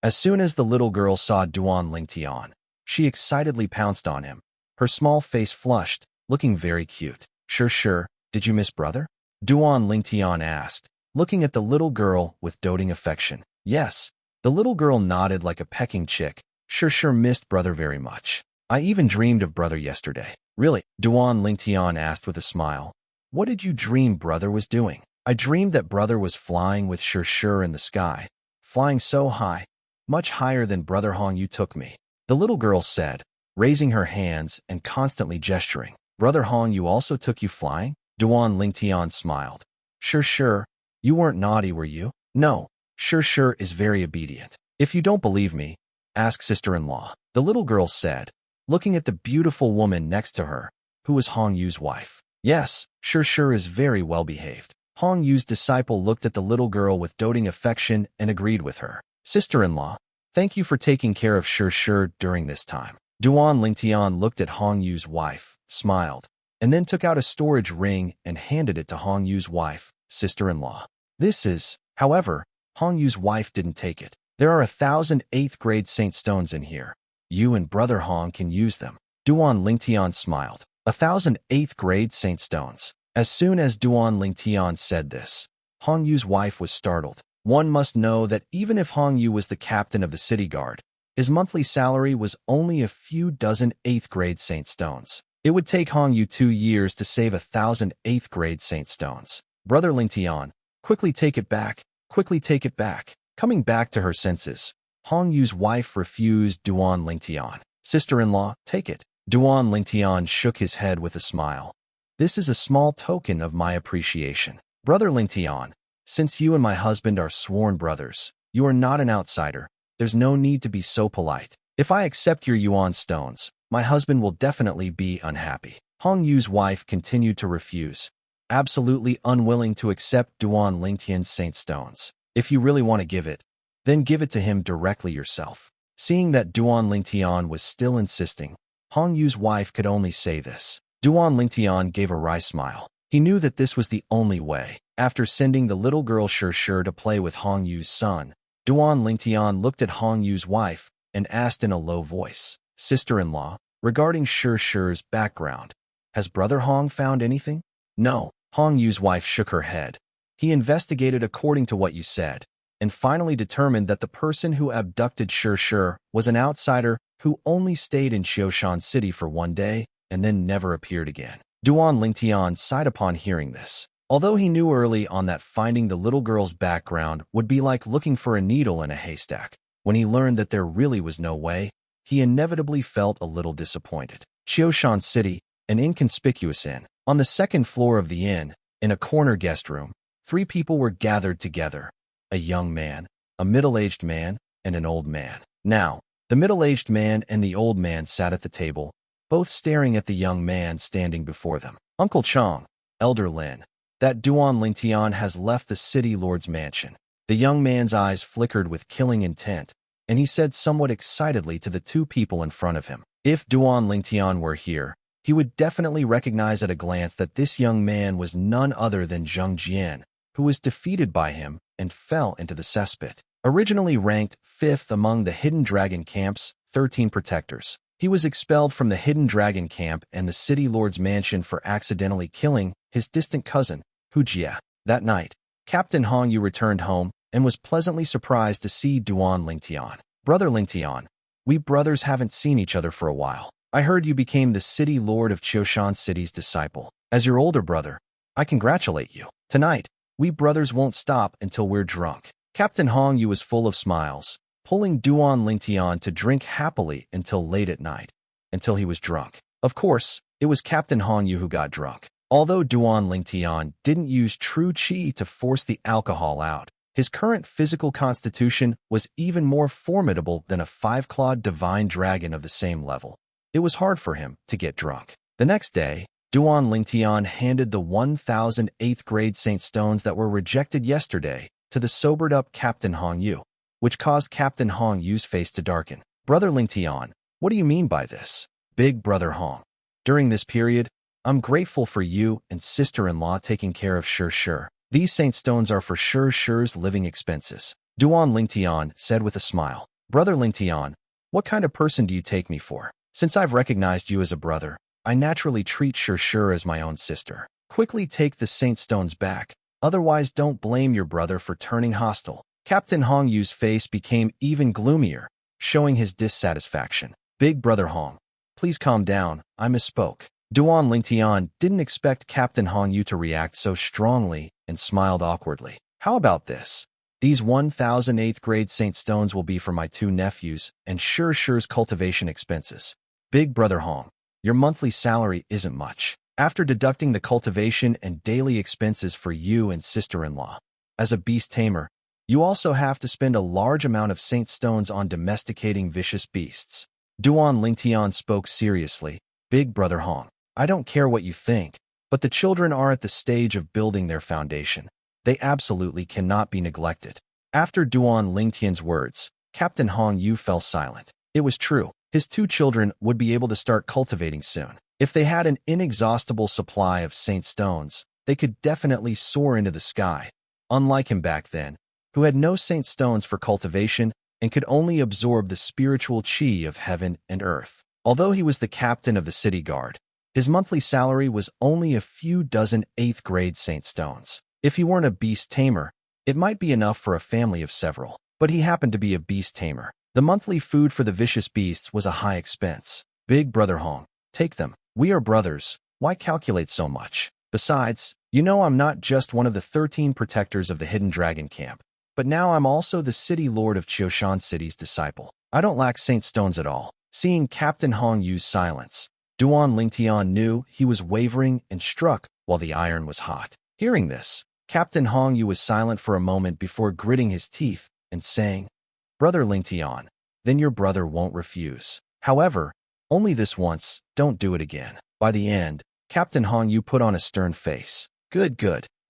As soon as the little girl saw Duan Lingtian, she excitedly pounced on him. Her small face flushed, looking very cute. Shur, did you miss brother? Duan Lingtian asked, looking at the little girl with doting affection. Yes. The little girl nodded like a pecking chick. Shur missed brother very much. I even dreamed of brother yesterday. Really? Duan Lingtian asked with a smile. What did you dream brother was doing? I dreamed that brother was flying with Shur in the sky, flying so high, much higher than brother Hong Yu took me. The little girl said, raising her hands and constantly gesturing. Brother Hong Yu also took you flying? Duan Lingtian smiled. Shur, you weren't naughty, were you? No. Shur is very obedient. If you don't believe me, ask sister-in-law. The little girl said, looking at the beautiful woman next to her, who was Hong Yu's wife. Yes, Shur is very well behaved. Hong Yu's disciple looked at the little girl with doting affection and agreed with her. Sister-in-law, thank you for taking care of Shur during this time. Duan Lingtian looked at Hong Yu's wife, smiled, and then took out a storage ring and handed it to Hong Yu's wife, sister-in-law. This is, however, Hong Yu's wife didn't take it. There are 1,000 8th grade saint stones in here. You and brother Hong can use them. Duan Lingtian smiled. 1,000 8th grade saint stones. As soon as Duan Lingtian said this, Hong Yu's wife was startled. One must know that even if Hong Yu was the captain of the city guard, his monthly salary was only a few dozen 8th grade saint stones. It would take Hong Yu 2 years to save 1,000 8th grade saint stones. Brother Lingtian, quickly take it back. Quickly take it back. Coming back to her senses, Hong Yu's wife refused Duan Lingtian. Sister-in-law, take it. Duan Lingtian shook his head with a smile. This is a small token of my appreciation. Brother Lingtian, since you and my husband are sworn brothers, you are not an outsider. There's no need to be so polite. If I accept your yuan stones, my husband will definitely be unhappy. Hong Yu's wife continued to refuse, absolutely unwilling to accept Duan Lingtian's saint stones. If you really want to give it, then give it to him directly yourself. Seeing that Duan Lingtian was still insisting, Hong Yu's wife could only say this. Duan Lingtian gave a wry smile. He knew that this was the only way. After sending the little girl Shur to play with Hong Yu's son, Duan Lingtian looked at Hong Yu's wife and asked in a low voice, Sister-in-law, regarding Shur's background, has brother Hong found anything? No. Hong Yu's wife shook her head. He investigated according to what you said, and finally determined that the person who abducted Shur was an outsider who only stayed in Qiushan City for 1 day and then never appeared again. Duan Lingtian sighed upon hearing this. Although he knew early on that finding the little girl's background would be like looking for a needle in a haystack, when he learned that there really was no way, he inevitably felt a little disappointed. Qiushan City, an inconspicuous inn. On the 2nd floor of the inn, in a corner guest room, 3 people were gathered together. A young man, a middle-aged man, and an old man. Now, the middle-aged man and the old man sat at the table, both staring at the young man standing before them. Uncle Chong, Elder Lin, that Duan Lingtian has left the city lord's mansion. The young man's eyes flickered with killing intent, and he said somewhat excitedly to the 2 people in front of him. If Duan Lingtian were here, he would definitely recognize at a glance that this young man was none other than Zheng Jian, who was defeated by him and fell into the cesspit. Originally ranked 5th among the Hidden Dragon Camp's 13 protectors, he was expelled from the Hidden Dragon Camp and the City Lord's mansion for accidentally killing his distant cousin, Hu Jie. That night, Captain Hong Yu returned home and was pleasantly surprised to see Duan Lingtian. Brother Lingtian, we brothers haven't seen each other for a while. I heard you became the City Lord of Qiushan City's disciple. As your older brother, I congratulate you. Tonight, we brothers won't stop until we're drunk. Captain Hong Yu was full of smiles, pulling Duan Lingtian to drink happily until late at night, until he was drunk. Of course, it was Captain Hong Yu who got drunk. Although Duan Lingtian didn't use true qi to force the alcohol out, his current physical constitution was even more formidable than a 5-clawed divine dragon of the same level. It was hard for him to get drunk. The next day, Duan Lingtian handed the 1,000 8th grade saint stones that were rejected yesterday to the sobered-up Captain Hong Yu. which caused Captain Hong Yu's face to darken. Brother Ling Tian, what do you mean by this? Big Brother Hong. During this period, I'm grateful for you and sister-in-law taking care of Shi. These saint stones are for Shi's living expenses. Duan Ling Tian said with a smile. Brother Ling Tian, what kind of person do you take me for? Since I've recognized you as a brother, I naturally treat Shi as my own sister. Quickly take the saint stones back, otherwise don't blame your brother for turning hostile. Captain Hong Yu's face became even gloomier, showing his dissatisfaction. Big Brother Hong, please calm down, I misspoke. Duan Ling Tian didn't expect Captain Hong Yu to react so strongly and smiled awkwardly. How about this? These 1,000 8th grade saint stones will be for my 2 nephews and Shi's cultivation expenses. Big Brother Hong, your monthly salary isn't much, after deducting the cultivation and daily expenses for you and sister-in-law. As a beast tamer, you also have to spend a large amount of saint stones on domesticating vicious beasts. Duan Ling Tian spoke seriously. Big Brother Hong, I don't care what you think, but the children are at the stage of building their foundation. They absolutely cannot be neglected. After Duan Ling Tian's words, Captain Hong Yu fell silent. It was true. His 2 children would be able to start cultivating soon. If they had an inexhaustible supply of saint stones, they could definitely soar into the sky. Unlike him back then, who had no saint stones for cultivation and could only absorb the spiritual chi of heaven and earth. Although he was the captain of the city guard, his monthly salary was only a few dozen 8th grade saint stones. If he weren't a beast tamer, it might be enough for a family of several, but he happened to be a beast tamer. The monthly food for the vicious beasts was a high expense. Big Brother Hong, take them. We are brothers. Why calculate so much? Besides, you know I'm not just one of the 13 protectors of the Hidden Dragon Camp, but now I'm also the city lord of Qiushan City's disciple. I don't lack saint stones at all. Seeing Captain Hong Yu's silence, Duan Ling Tian knew he was wavering and struck while the iron was hot. Hearing this, Captain Hong Yu was silent for a moment before gritting his teeth and saying, Brother Ling Tian, then your brother won't refuse. However, only this once, don't do it again. By the end, Captain Hong Yu put on a stern face. Good.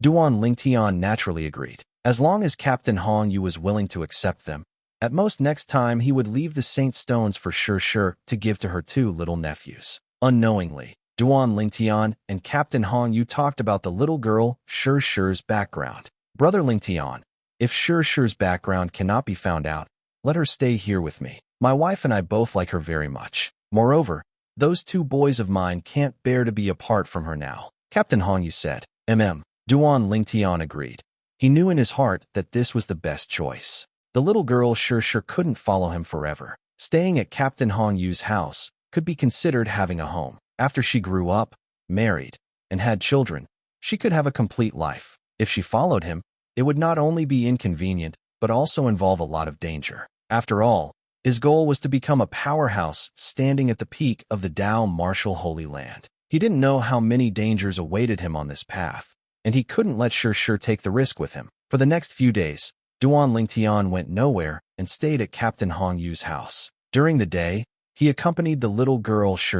Duan Ling Tian naturally agreed. As long as Captain Hong Yu was willing to accept them, at most next time he would leave the saint stones for Shi to give to her 2 little nephews. Unknowingly, Duan Ling Tian and Captain Hong Yu talked about the little girl Shi's background. Brother Ling Tian, if Shi's background cannot be found out, let her stay here with me. My wife and I both like her very much. Moreover, those 2 boys of mine can't bear to be apart from her now. Captain Hong Yu said. Duan Ling Tian agreed. He knew in his heart that this was the best choice. The little girl Shi couldn't follow him forever. Staying at Captain Hong Yu's house could be considered having a home. After she grew up, married, and had children, she could have a complete life. If she followed him, it would not only be inconvenient, but also involve a lot of danger. After all, his goal was to become a powerhouse standing at the peak of the Dao martial Holy Land. He didn't know how many dangers awaited him on this path, and he couldn't let Shi take the risk with him. For the next few days, Duan Ling Tian went nowhere and stayed at Captain Hong Yu's house. During the day, he accompanied the little girl Shi,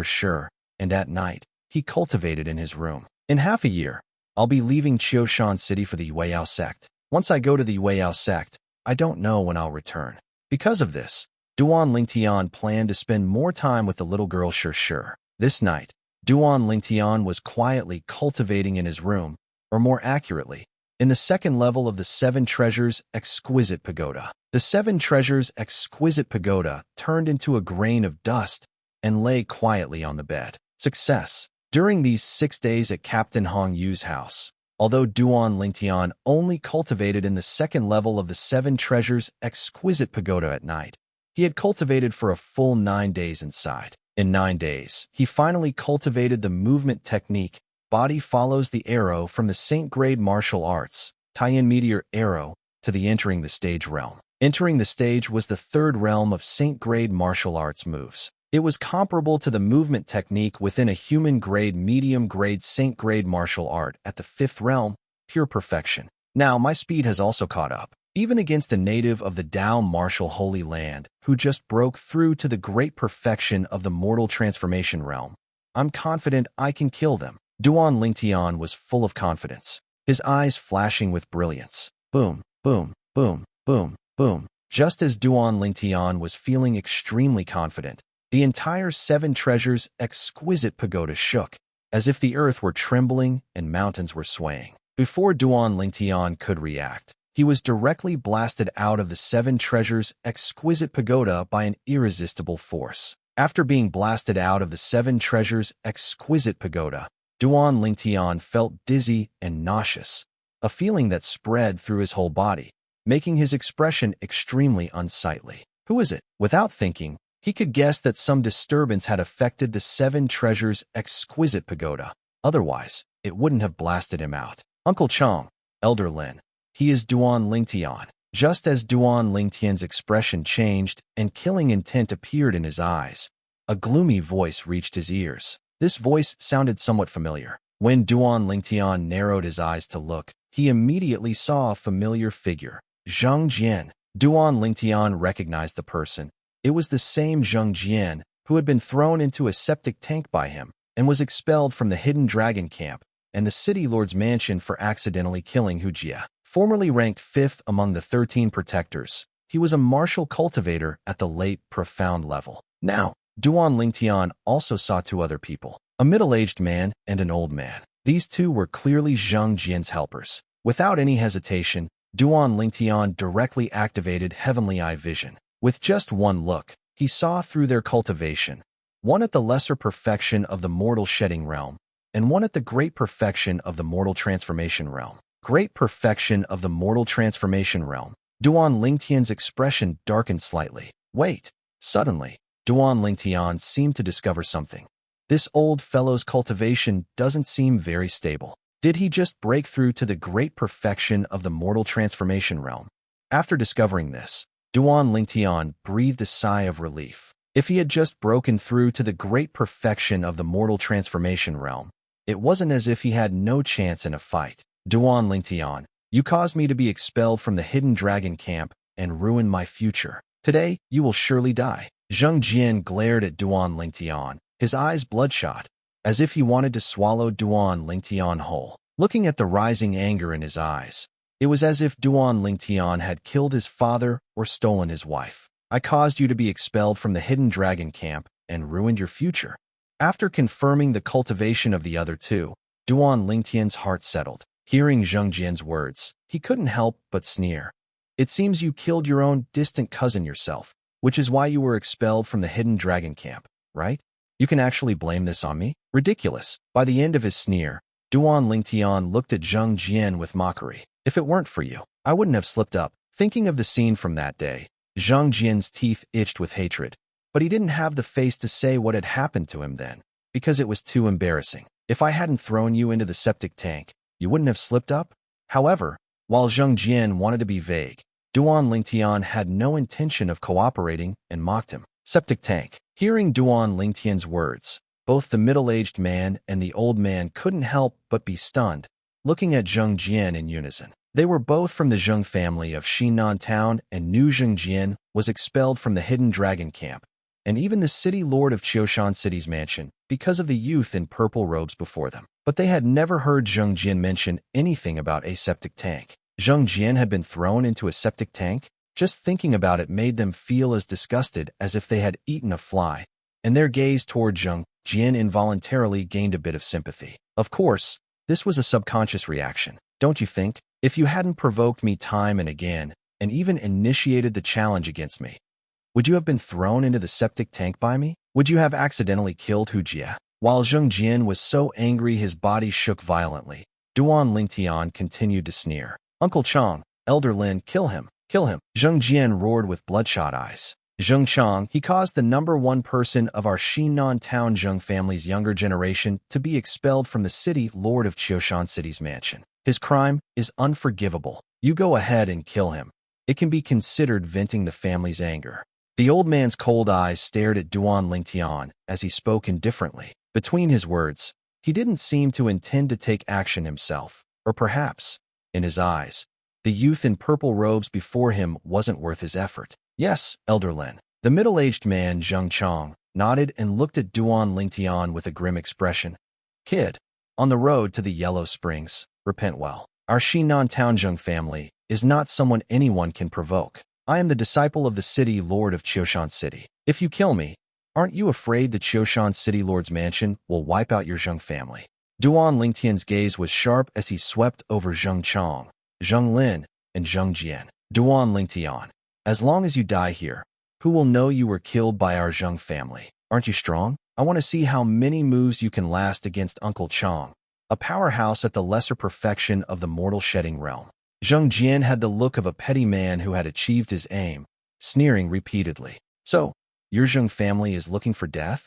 and at night, he cultivated in his room. In half a year, I'll be leaving Qiushan City for the Yueyao sect. Once I go to the Yueyao sect, I don't know when I'll return. Because of this, Duan Ling Tian planned to spend more time with the little girl Shi. This night, Duan Ling Tian was quietly cultivating in his room, or more accurately, in the 2nd level of the 7 Treasures Exquisite Pagoda. The 7 Treasures Exquisite Pagoda turned into a grain of dust and lay quietly on the bed. Success. During these 6 days at Captain Hong Yu's house, although Duan Ling Tian only cultivated in the 2nd level of the 7 Treasures Exquisite Pagoda at night, he had cultivated for a full 9 days inside. In 9 days, he finally cultivated the movement technique Body Follows the Arrow from the Saint Grade Martial Arts, tie-in Meteor Arrow, to the Entering the Stage realm. Entering the Stage was the 3rd realm of Saint Grade Martial Arts moves. It was comparable to the movement technique within a human grade medium grade Saint Grade Martial Art at the 5th realm, Pure Perfection. Now my speed has also caught up. Even against a native of the Dao martial Holy Land who just broke through to the great perfection of the mortal transformation realm, I'm confident I can kill them. Duan Ling Tian was full of confidence, his eyes flashing with brilliance. Boom, boom, boom, boom, boom. Just as Duan Lingtian was feeling extremely confident, the entire Seven Treasures exquisite pagoda shook, as if the earth were trembling and mountains were swaying. Before Duan Lingtian could react, he was directly blasted out of the Seven Treasures exquisite pagoda by an irresistible force. After being blasted out of the Seven Treasures exquisite pagoda, Duan Lingtian felt dizzy and nauseous, a feeling that spread through his whole body, making his expression extremely unsightly. Who is it? Without thinking, he could guess that some disturbance had affected the Seven Treasures exquisite pagoda. Otherwise, it wouldn't have blasted him out. Uncle Chong, Elder Lin. He is Duan Lingtian. Just as Duan Lingtian's expression changed and killing intent appeared in his eyes, a gloomy voice reached his ears. This voice sounded somewhat familiar. When Duan Lingtian narrowed his eyes to look, he immediately saw a familiar figure. Zhang Jian. Duan Lingtian recognized the person. It was the same Zhang Jian who had been thrown into a septic tank by him and was expelled from the Hidden Dragon Camp and the City Lord's mansion for accidentally killing Hu Jia. Formerly ranked 5th among the 13 protectors, he was a martial cultivator at the late profound level. Now, Duan Lingtian also saw two other people, a middle-aged man and an old man. These two were clearly Zhang Jian's helpers. Without any hesitation, Duan Lingtian directly activated Heavenly Eye Vision. With just one look, he saw through their cultivation, one at the lesser perfection of the mortal shedding realm, and one at the great perfection of the mortal transformation realm. Great perfection of the mortal transformation realm. Duan Lingtian's expression darkened slightly. Wait. Suddenly, Duan Lingtian seemed to discover something. This old fellow's cultivation doesn't seem very stable. Did he just break through to the great perfection of the mortal transformation realm? After discovering this, Duan Lingtian breathed a sigh of relief. If he had just broken through to the great perfection of the mortal transformation realm, it wasn't as if he had no chance in a fight. Duan Lingtian, you caused me to be expelled from the Hidden Dragon Camp and ruin my future. Today, you will surely die. Zhang Jian glared at Duan Lingtian, his eyes bloodshot, as if he wanted to swallow Duan Lingtian whole. Looking at the rising anger in his eyes, it was as if Duan Lingtian had killed his father or stolen his wife. I caused you to be expelled from the Hidden Dragon Camp and ruined your future. After confirming the cultivation of the other two, Duan Lingtian's heart settled. Hearing Zhang Jian's words, he couldn't help but sneer. It seems you killed your own distant cousin yourself, which is why you were expelled from the Hidden Dragon Camp, right? You can actually blame this on me? Ridiculous. By the end of his sneer, Duan Lingtian looked at Zhang Jian with mockery. If it weren't for you, I wouldn't have slipped up. Thinking of the scene from that day, Zhang Jian's teeth itched with hatred, but he didn't have the face to say what had happened to him then, because it was too embarrassing. If I hadn't thrown you into the septic tank, you wouldn't have slipped up? However, while Zhang Jian wanted to be vague, Duan Lingtian had no intention of cooperating and mocked him. Septic tank. Hearing Duan Lingtian's words, both the middle-aged man and the old man couldn't help but be stunned, looking at Zhang Jian in unison. They were both from the Zheng family of Xinan Town, and knew Zhang Jian was expelled from the Hidden Dragon Camp, and even the city lord of Qiushan City's mansion, because of the youth in purple robes before them. But they had never heard Zhang Jian mention anything about a septic tank. Zhang Jian had been thrown into a septic tank? Just thinking about it made them feel as disgusted as if they had eaten a fly, and their gaze toward Zhang Jian involuntarily gained a bit of sympathy. Of course, this was a subconscious reaction, don't you think? If you hadn't provoked me time and again, and even initiated the challenge against me, would you have been thrown into the septic tank by me? Would you have accidentally killed Hu Jia? While Zhang Jian was so angry his body shook violently, Duan Lingtian continued to sneer. Uncle Chong, Elder Lin, kill him, kill him. Zhang Jian roared with bloodshot eyes. Zheng Chong, he caused the #1 person of our Xinan Town Zheng family's younger generation to be expelled from the city lord of Qiushan City's mansion. His crime is unforgivable. You go ahead and kill him. It can be considered venting the family's anger. The old man's cold eyes stared at Duan Lingtian as he spoke indifferently. Between his words, he didn't seem to intend to take action himself, or perhaps, in his eyes, the youth in purple robes before him wasn't worth his effort. Yes, Elder Lin. The middle-aged man, Zheng Chong, nodded and looked at Duan Lingtian with a grim expression. Kid, on the road to the Yellow Springs, repent well. Our Xinan Town Zheng family is not someone anyone can provoke. I am the disciple of the city lord of Qiushan City. If you kill me, aren't you afraid the Qiushan City Lord's mansion will wipe out your Zheng family? Duan Lingtian's gaze was sharp as he swept over Zheng Chong, Zheng Lin, and Zheng Jian. Duan Lingtian, as long as you die here, who will know you were killed by our Zheng family? Aren't you strong? I want to see how many moves you can last against Uncle Chong, a powerhouse at the lesser perfection of the mortal shedding realm. Zheng Jian had the look of a petty man who had achieved his aim, sneering repeatedly. So, your Zheng family is looking for death?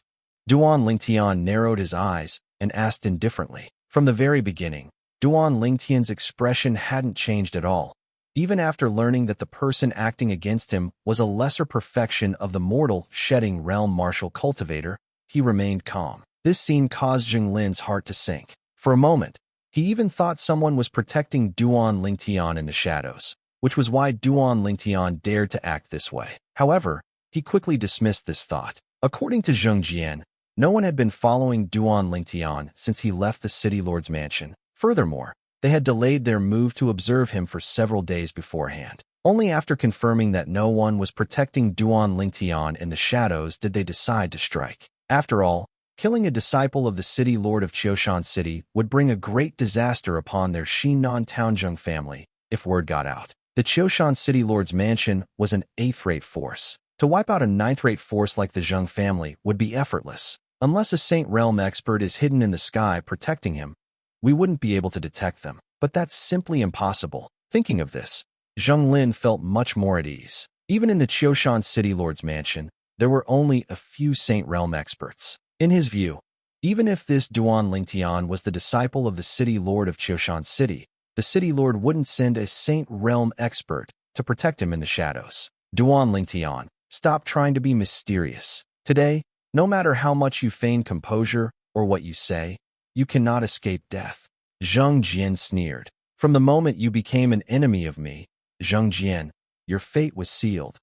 Duan Lingtian narrowed his eyes and asked indifferently. From the very beginning, Duan Lingtian's expression hadn't changed at all. Even after learning that the person acting against him was a lesser perfection of the mortal shedding realm martial cultivator, he remained calm. This scene caused Zheng Lin's heart to sink. For a moment, he even thought someone was protecting Duan Lingtian in the shadows, which was why Duan Lingtian dared to act this way. However, he quickly dismissed this thought. According to Zheng Jian, no one had been following Duan Lingtian since he left the city lord's mansion. Furthermore, they had delayed their move to observe him for several days beforehand. Only after confirming that no one was protecting Duan Lingtian in the shadows did they decide to strike. After all, killing a disciple of the city lord of Qiushan City would bring a great disaster upon their Xinan Townjung family if word got out. The Qiushan City lord's mansion was an 8th-rate force. To wipe out a 9th-rate force like the Zheng family would be effortless. Unless a Saint Realm expert is hidden in the sky protecting him, we wouldn't be able to detect them. But that's simply impossible. Thinking of this, Zheng Lin felt much more at ease. Even in the Qiushan City Lord's mansion, there were only a few Saint Realm experts. In his view, even if this Duan Lingtian was the disciple of the City Lord of Qiushan City, the City Lord wouldn't send a Saint Realm expert to protect him in the shadows. Duan Lingtian, stop trying to be mysterious. Today, no matter how much you feign composure or what you say, you cannot escape death. Zheng Jian sneered. From the moment you became an enemy of me, Zheng Jian, your fate was sealed.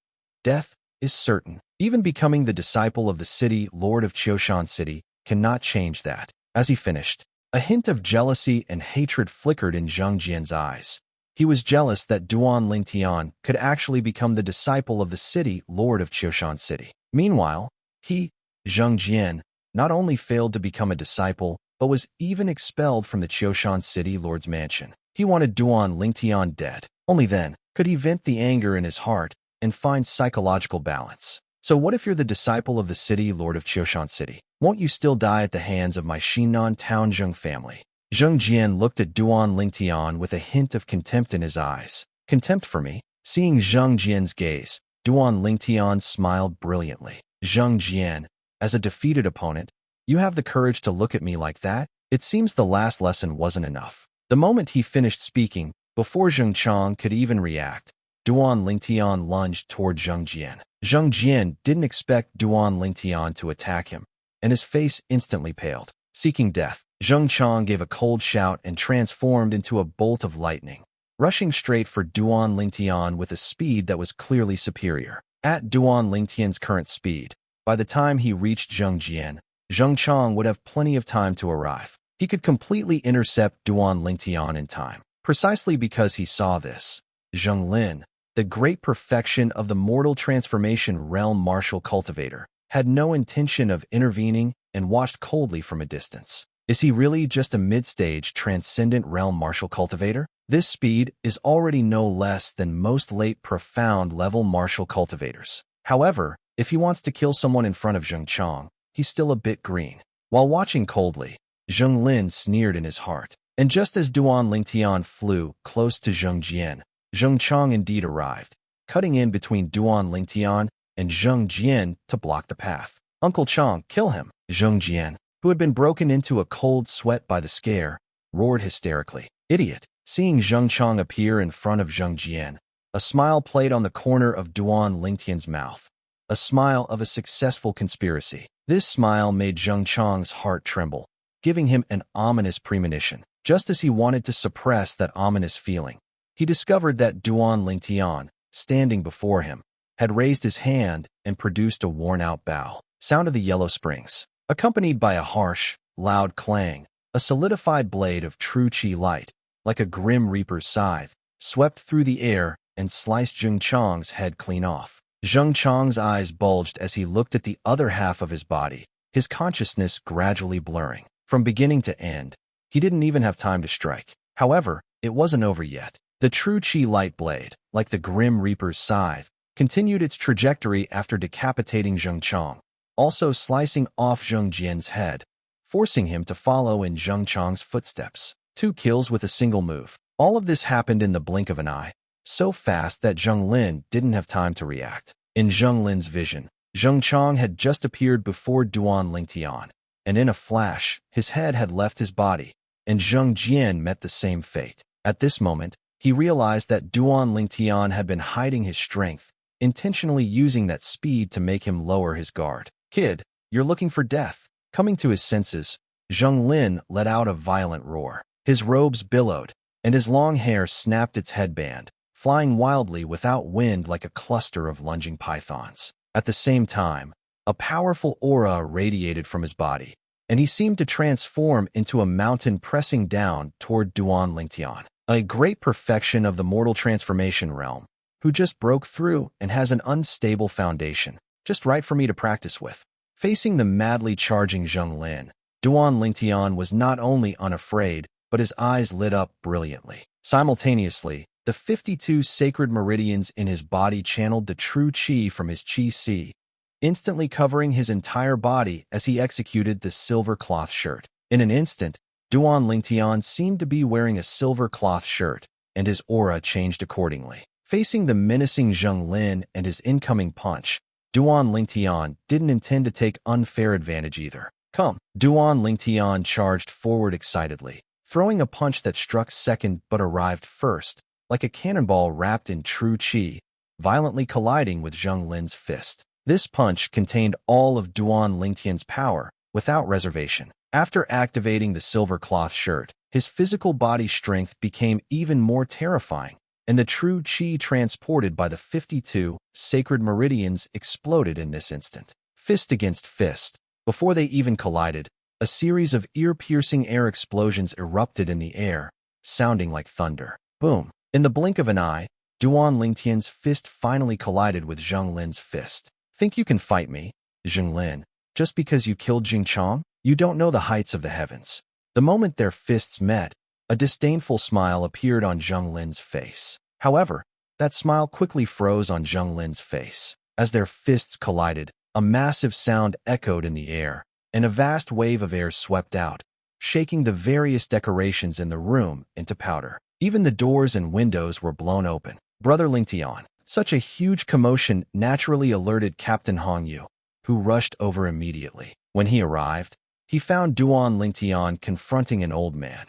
Death is certain. Even becoming the disciple of the city lord of Qiushan City cannot change that. As he finished, a hint of jealousy and hatred flickered in Zheng Jian's eyes. He was jealous that Duan Lingtian could actually become the disciple of the city lord of Qiushan City. Meanwhile, he, Zheng Jian, not only failed to become a disciple, but was even expelled from the Qiushan City Lord's mansion. He wanted Duan Lingtian dead. Only then could he vent the anger in his heart and find psychological balance. So what if you're the disciple of the city lord of Qiushan City? Won't you still die at the hands of my Xinan Townjung family? Zheng Jian looked at Duan Lingtian with a hint of contempt in his eyes. Contempt for me? Seeing Zheng Jian's gaze, Duan Lingtian smiled brilliantly. Zheng Jian, as a defeated opponent, you have the courage to look at me like that? It seems the last lesson wasn't enough. The moment he finished speaking, before Zheng Chong could even react, Duan Lingtian lunged toward Zheng Jian. Zheng Jian didn't expect Duan Lingtian to attack him, and his face instantly paled. Seeking death, Zheng Chong gave a cold shout and transformed into a bolt of lightning, rushing straight for Duan Lingtian with a speed that was clearly superior. At Duan Lingtian's current speed, by the time he reached Zheng Jian, Zheng Chong would have plenty of time to arrive. He could completely intercept Duan Lingtian in time. Precisely because he saw this, Zheng Lin, the great perfection of the mortal transformation realm martial cultivator, had no intention of intervening and watched coldly from a distance. Is he really just a mid-stage transcendent realm martial cultivator? This speed is already no less than most late profound level martial cultivators. However, if he wants to kill someone in front of Zheng Chong, he's still a bit green. While watching coldly, Zheng Lin sneered in his heart. And just as Duan Lingtian flew close to Zheng Jian, Zheng Chong indeed arrived, cutting in between Duan Lingtian and Zheng Jian to block the path. Uncle Chong, kill him! Zheng Jian, who had been broken into a cold sweat by the scare, roared hysterically. Idiot! Seeing Zheng Chong appear in front of Zheng Jian, a smile played on the corner of Duan Lingtian's mouth. A smile of a successful conspiracy. This smile made Zheng Chong's heart tremble, giving him an ominous premonition. Just as he wanted to suppress that ominous feeling, he discovered that Duan Lingtian, standing before him, had raised his hand and produced a worn-out bow. Sound of the Yellow Springs, accompanied by a harsh, loud clang, a solidified blade of true chi light, like a grim reaper's scythe, swept through the air and sliced Zheng Chang's head clean off. Zheng Chang's eyes bulged as he looked at the other half of his body, his consciousness gradually blurring. From beginning to end, he didn't even have time to strike. However, it wasn't over yet. The true Qi light blade, like the Grim Reaper's scythe, continued its trajectory after decapitating Zheng Chang, also slicing off Zheng Jian's head, forcing him to follow in Zheng Chang's footsteps. 2 kills with a single move. All of this happened in the blink of an eye, so fast that Zheng Lin didn't have time to react. In Zheng Lin's vision, Zheng Chang had just appeared before Duan Lingtian, and in a flash, his head had left his body, and Zheng Jian met the same fate. At this moment, he realized that Duan Lingtian had been hiding his strength, intentionally using that speed to make him lower his guard. "Kid, you're looking for death." Coming to his senses, Zheng Lin let out a violent roar. His robes billowed, and his long hair snapped its headband, flying wildly without wind like a cluster of lunging pythons. At the same time, a powerful aura radiated from his body, and he seemed to transform into a mountain pressing down toward Duan Lingtian, a great perfection of the mortal transformation realm, who just broke through and has an unstable foundation, just right for me to practice with. Facing the madly charging Zheng Lin, Duan Lingtian was not only unafraid, but his eyes lit up brilliantly. Simultaneously, the 52 sacred meridians in his body channeled the true Qi from his Qi Si, instantly covering his entire body as he executed the silver cloth shirt. In an instant, Duan Lingtian seemed to be wearing a silver cloth shirt, and his aura changed accordingly. Facing the menacing Zheng Lin and his incoming punch, Duan Lingtian didn't intend to take unfair advantage either. "Come!" Duan Lingtian charged forward excitedly, throwing a punch that struck second but arrived first, like a cannonball wrapped in true Qi, violently colliding with Zheng Lin's fist. This punch contained all of Duan Lingtian's power, without reservation. After activating the silver cloth shirt, his physical body strength became even more terrifying, and the true Qi transported by the 52 sacred meridians exploded in this instant. Fist against fist. Before they even collided, a series of ear-piercing air explosions erupted in the air, sounding like thunder. Boom! In the blink of an eye, Duan Lingtian's fist finally collided with Zheng Lin's fist. "Think you can fight me, Zheng Lin, just because you killed Zheng Chang? You don't know the heights of the heavens." The moment their fists met, a disdainful smile appeared on Zheng Lin's face. However, that smile quickly froze on Zheng Lin's face. As their fists collided, a massive sound echoed in the air, and a vast wave of air swept out, shaking the various decorations in the room into powder. Even the doors and windows were blown open. "Brother Lingtian." Such a huge commotion naturally alerted Captain Hong Yu, who rushed over immediately. When he arrived, he found Duan Lingtian confronting an old man.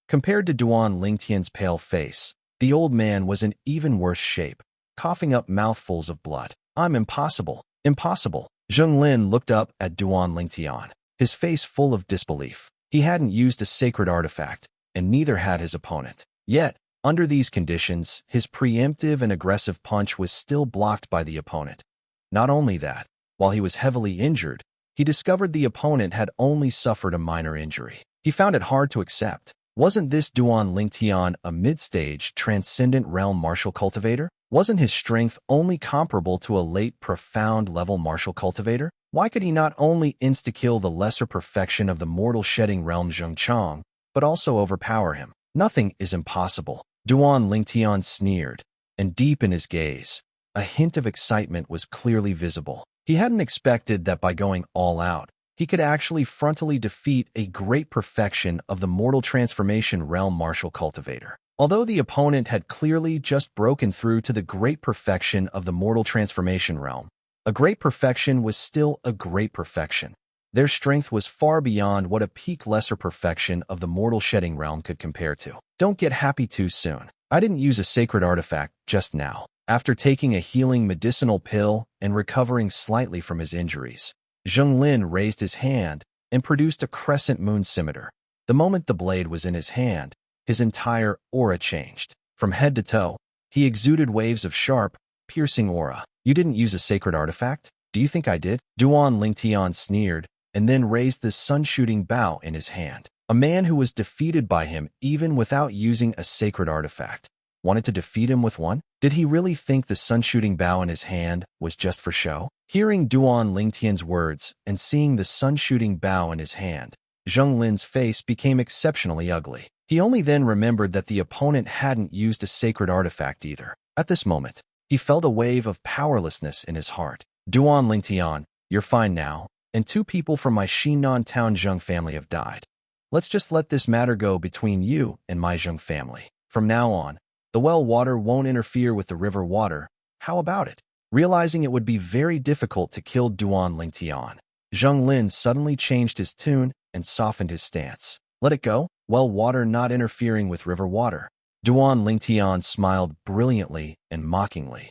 Compared to Duan Lingtian's pale face, the old man was in even worse shape, coughing up mouthfuls of blood. "I'm impossible. Impossible." Zheng Lin looked up at Duan Lingtian, his face full of disbelief. He hadn't used a sacred artifact, and neither had his opponent. Yet, under these conditions, his preemptive and aggressive punch was still blocked by the opponent. Not only that, while he was heavily injured, he discovered the opponent had only suffered a minor injury. He found it hard to accept. Wasn't this Duan Lingtian a mid-stage, transcendent realm martial cultivator? Wasn't his strength only comparable to a late, profound-level martial cultivator? Why could he not only insta-kill the lesser perfection of the mortal-shedding realm Zheng Chang, but also overpower him? "Nothing is impossible," Duan Lingtian sneered, and deep in his gaze, a hint of excitement was clearly visible. He hadn't expected that by going all out, he could actually frontally defeat a great perfection of the mortal transformation realm martial cultivator. Although the opponent had clearly just broken through to the great perfection of the mortal transformation realm, a great perfection was still a great perfection. Their strength was far beyond what a peak lesser perfection of the mortal shedding realm could compare to. "Don't get happy too soon. I didn't use a sacred artifact just now." After taking a healing medicinal pill and recovering slightly from his injuries, Zheng Lin raised his hand and produced a crescent moon scimitar. The moment the blade was in his hand, his entire aura changed. From head to toe, he exuded waves of sharp, piercing aura. "You didn't use a sacred artifact? Do you think I did?" Duan Lingtian sneered, and then raised the sun-shooting bow in his hand. A man who was defeated by him even without using a sacred artifact wanted to defeat him with one? Did he really think the sun-shooting bow in his hand was just for show? Hearing Duan Lingtian's words and seeing the sun-shooting bow in his hand, Zheng Lin's face became exceptionally ugly. He only then remembered that the opponent hadn't used a sacred artifact either. At this moment, he felt a wave of powerlessness in his heart. Duan Lingtian, you're fine now, and 2 people from my Xinan town Zheng family have died. Let's just let this matter go between you and my Zheng family. From now on, the well water won't interfere with the river water. How about it? Realizing it would be very difficult to kill Duan Lingtian, Zheng Lin suddenly changed his tune and softened his stance. Let it go? Well water not interfering with river water. Duan Lingtian smiled brilliantly and mockingly.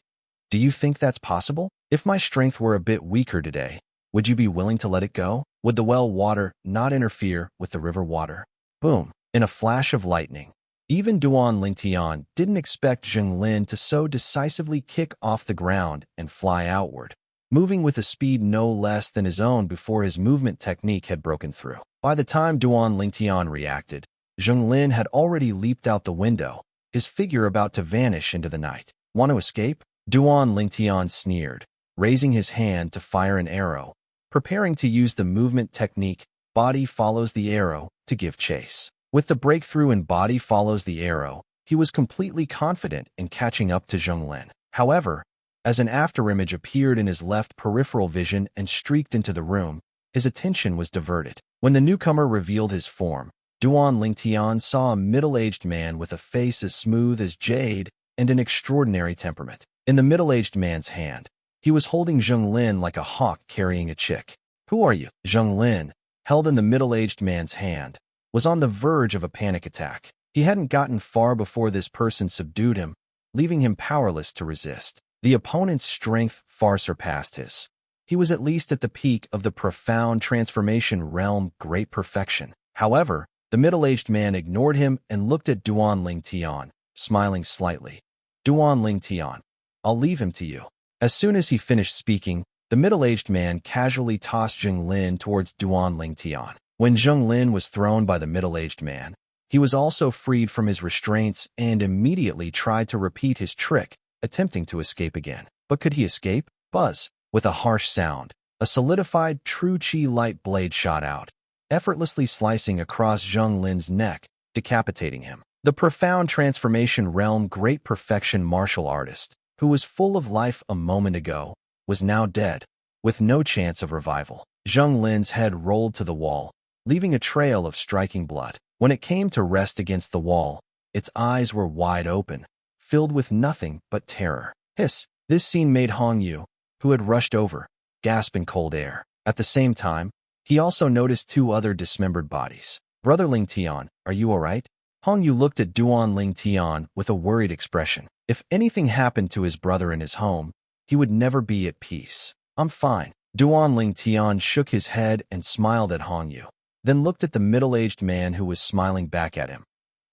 Do you think that's possible? If my strength were a bit weaker today, would you be willing to let it go? Would the well water not interfere with the river water? Boom! In a flash of lightning. Even Duan Lingtian didn't expect Zheng Lin to so decisively kick off the ground and fly outward, moving with a speed no less than his own before his movement technique had broken through. By the time Duan Lingtian reacted, Zheng Lin had already leaped out the window, his figure about to vanish into the night. Want to escape? Duan Lingtian sneered, raising his hand to fire an arrow, preparing to use the movement technique body follows the arrow to give chase. With the breakthrough in body follows the arrow, he was completely confident in catching up to Zheng Lin. However, as an afterimage appeared in his left peripheral vision and streaked into the room, his attention was diverted. When the newcomer revealed his form, Duan Lingtian saw a middle-aged man with a face as smooth as jade and an extraordinary temperament. In the middle-aged man's hand, he was holding Zheng Lin like a hawk carrying a chick. Who are you? Zheng Lin, held in the middle-aged man's hand, was on the verge of a panic attack. He hadn't gotten far before this person subdued him, leaving him powerless to resist. The opponent's strength far surpassed his. He was at least at the peak of the profound transformation realm great perfection. However, the middle-aged man ignored him and looked at Duan Lingtian, smiling slightly. Duan Lingtian, I'll leave him to you. As soon as he finished speaking, the middle-aged man casually tossed Zheng Lin towards Duan Lingtian. When Zheng Lin was thrown by the middle-aged man, he was also freed from his restraints and immediately tried to repeat his trick, attempting to escape again. But could he escape? Buzz! With a harsh sound, a solidified true chi light blade shot out, effortlessly slicing across Zheng Lin's neck, decapitating him. The profound transformation realm great perfection martial artist, who was full of life a moment ago, was now dead, with no chance of revival. Zheng Lin's head rolled to the wall, leaving a trail of striking blood. When it came to rest against the wall, its eyes were wide open, filled with nothing but terror. Hiss! This scene made Hong Yu, who had rushed over, gasp in cold air. At the same time, he also noticed 2 other dismembered bodies. Brother Lingtian, are you alright? Hong Yu looked at Duan Lingtian with a worried expression. If anything happened to his brother in his home, he would never be at peace. I'm fine. Duan Lingtian shook his head and smiled at Hong Yu, then looked at the middle-aged man who was smiling back at him.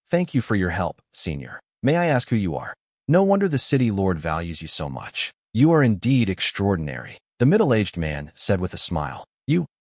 Thank you for your help, senior. May I ask who you are? No wonder the city lord values you so much. You are indeed extraordinary, the middle-aged man said with a smile.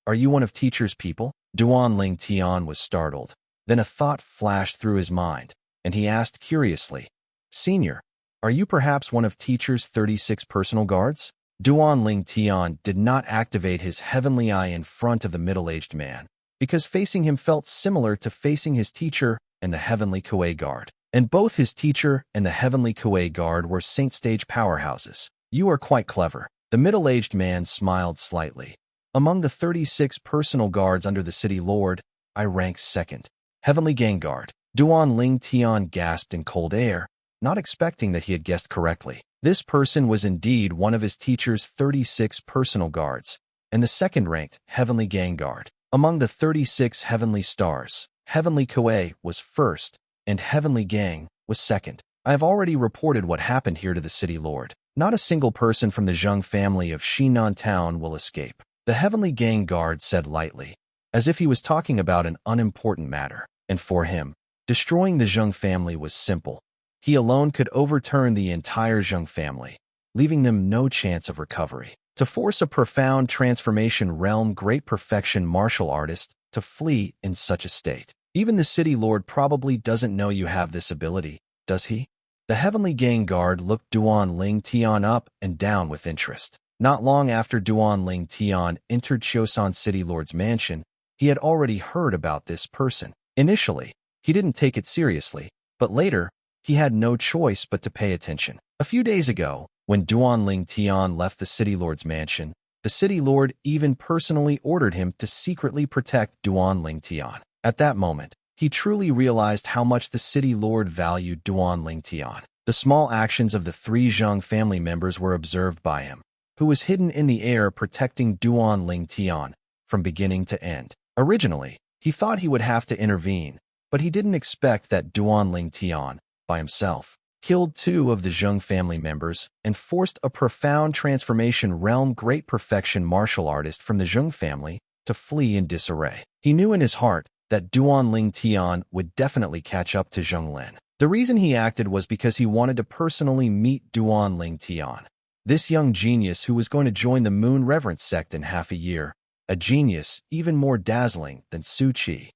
Are you one of teacher's people? Duan Lingtian was startled. Then a thought flashed through his mind, and he asked curiously, Senior, are you perhaps one of teacher's 36 personal guards? Duan Lingtian did not activate his heavenly eye in front of the middle-aged man, because facing him felt similar to facing his teacher and the heavenly Kuei guard. And both his teacher and the heavenly Kuei guard were saint-stage powerhouses. You are quite clever. The middle-aged man smiled slightly. Among the 36 personal guards under the city lord, I rank second. Heavenly Gang Guard. Duan Lingtian gasped in cold air, not expecting that he had guessed correctly. This person was indeed one of his teacher's 36 personal guards, and the second-ranked Heavenly Gang Guard. Among the 36 Heavenly Stars, Heavenly Kuei was first, and Heavenly Gang was second. I have already reported what happened here to the city lord. Not a single person from the Zheng family of Xinan town will escape. The Heavenly Gang Guard said lightly, as if he was talking about an unimportant matter. And for him, destroying the Zheng family was simple. He alone could overturn the entire Zheng family, leaving them no chance of recovery. To force a profound transformation realm great perfection martial artist to flee in such a state. Even the city lord probably doesn't know you have this ability, does he? The heavenly gang guard looked Duan Ling Tian up and down with interest. Not long after Duan Ling Tian entered Chosan City Lord's mansion, he had already heard about this person. Initially, he didn't take it seriously, but later, he had no choice but to pay attention. A few days ago, when Duan Ling Tian left the City Lord's mansion, the City Lord even personally ordered him to secretly protect Duan Ling Tian. At that moment, he truly realized how much the City Lord valued Duan Ling Tian. The small actions of the three Zheng family members were observed by him, who was hidden in the air protecting Duan Ling Tian from beginning to end. Originally, he thought he would have to intervene, but he didn't expect that Duan Ling Tian, by himself, killed two of the Zheng family members and forced a profound transformation realm great perfection martial artist from the Zheng family to flee in disarray. He knew in his heart that Duan Ling Tian would definitely catch up to Zheng Lin. The reason he acted was because he wanted to personally meet Duan Ling Tian, this young genius who was going to join the Moon Reverence sect in half a year, a genius even more dazzling than Su Qi.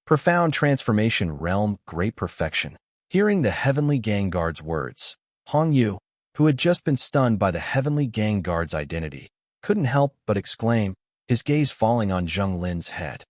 Profound transformation realm great perfection. Hearing the heavenly gang guard's words, Hong Yu, who had just been stunned by the heavenly gang guard's identity, couldn't help but exclaim, his gaze falling on Zheng Lin's head.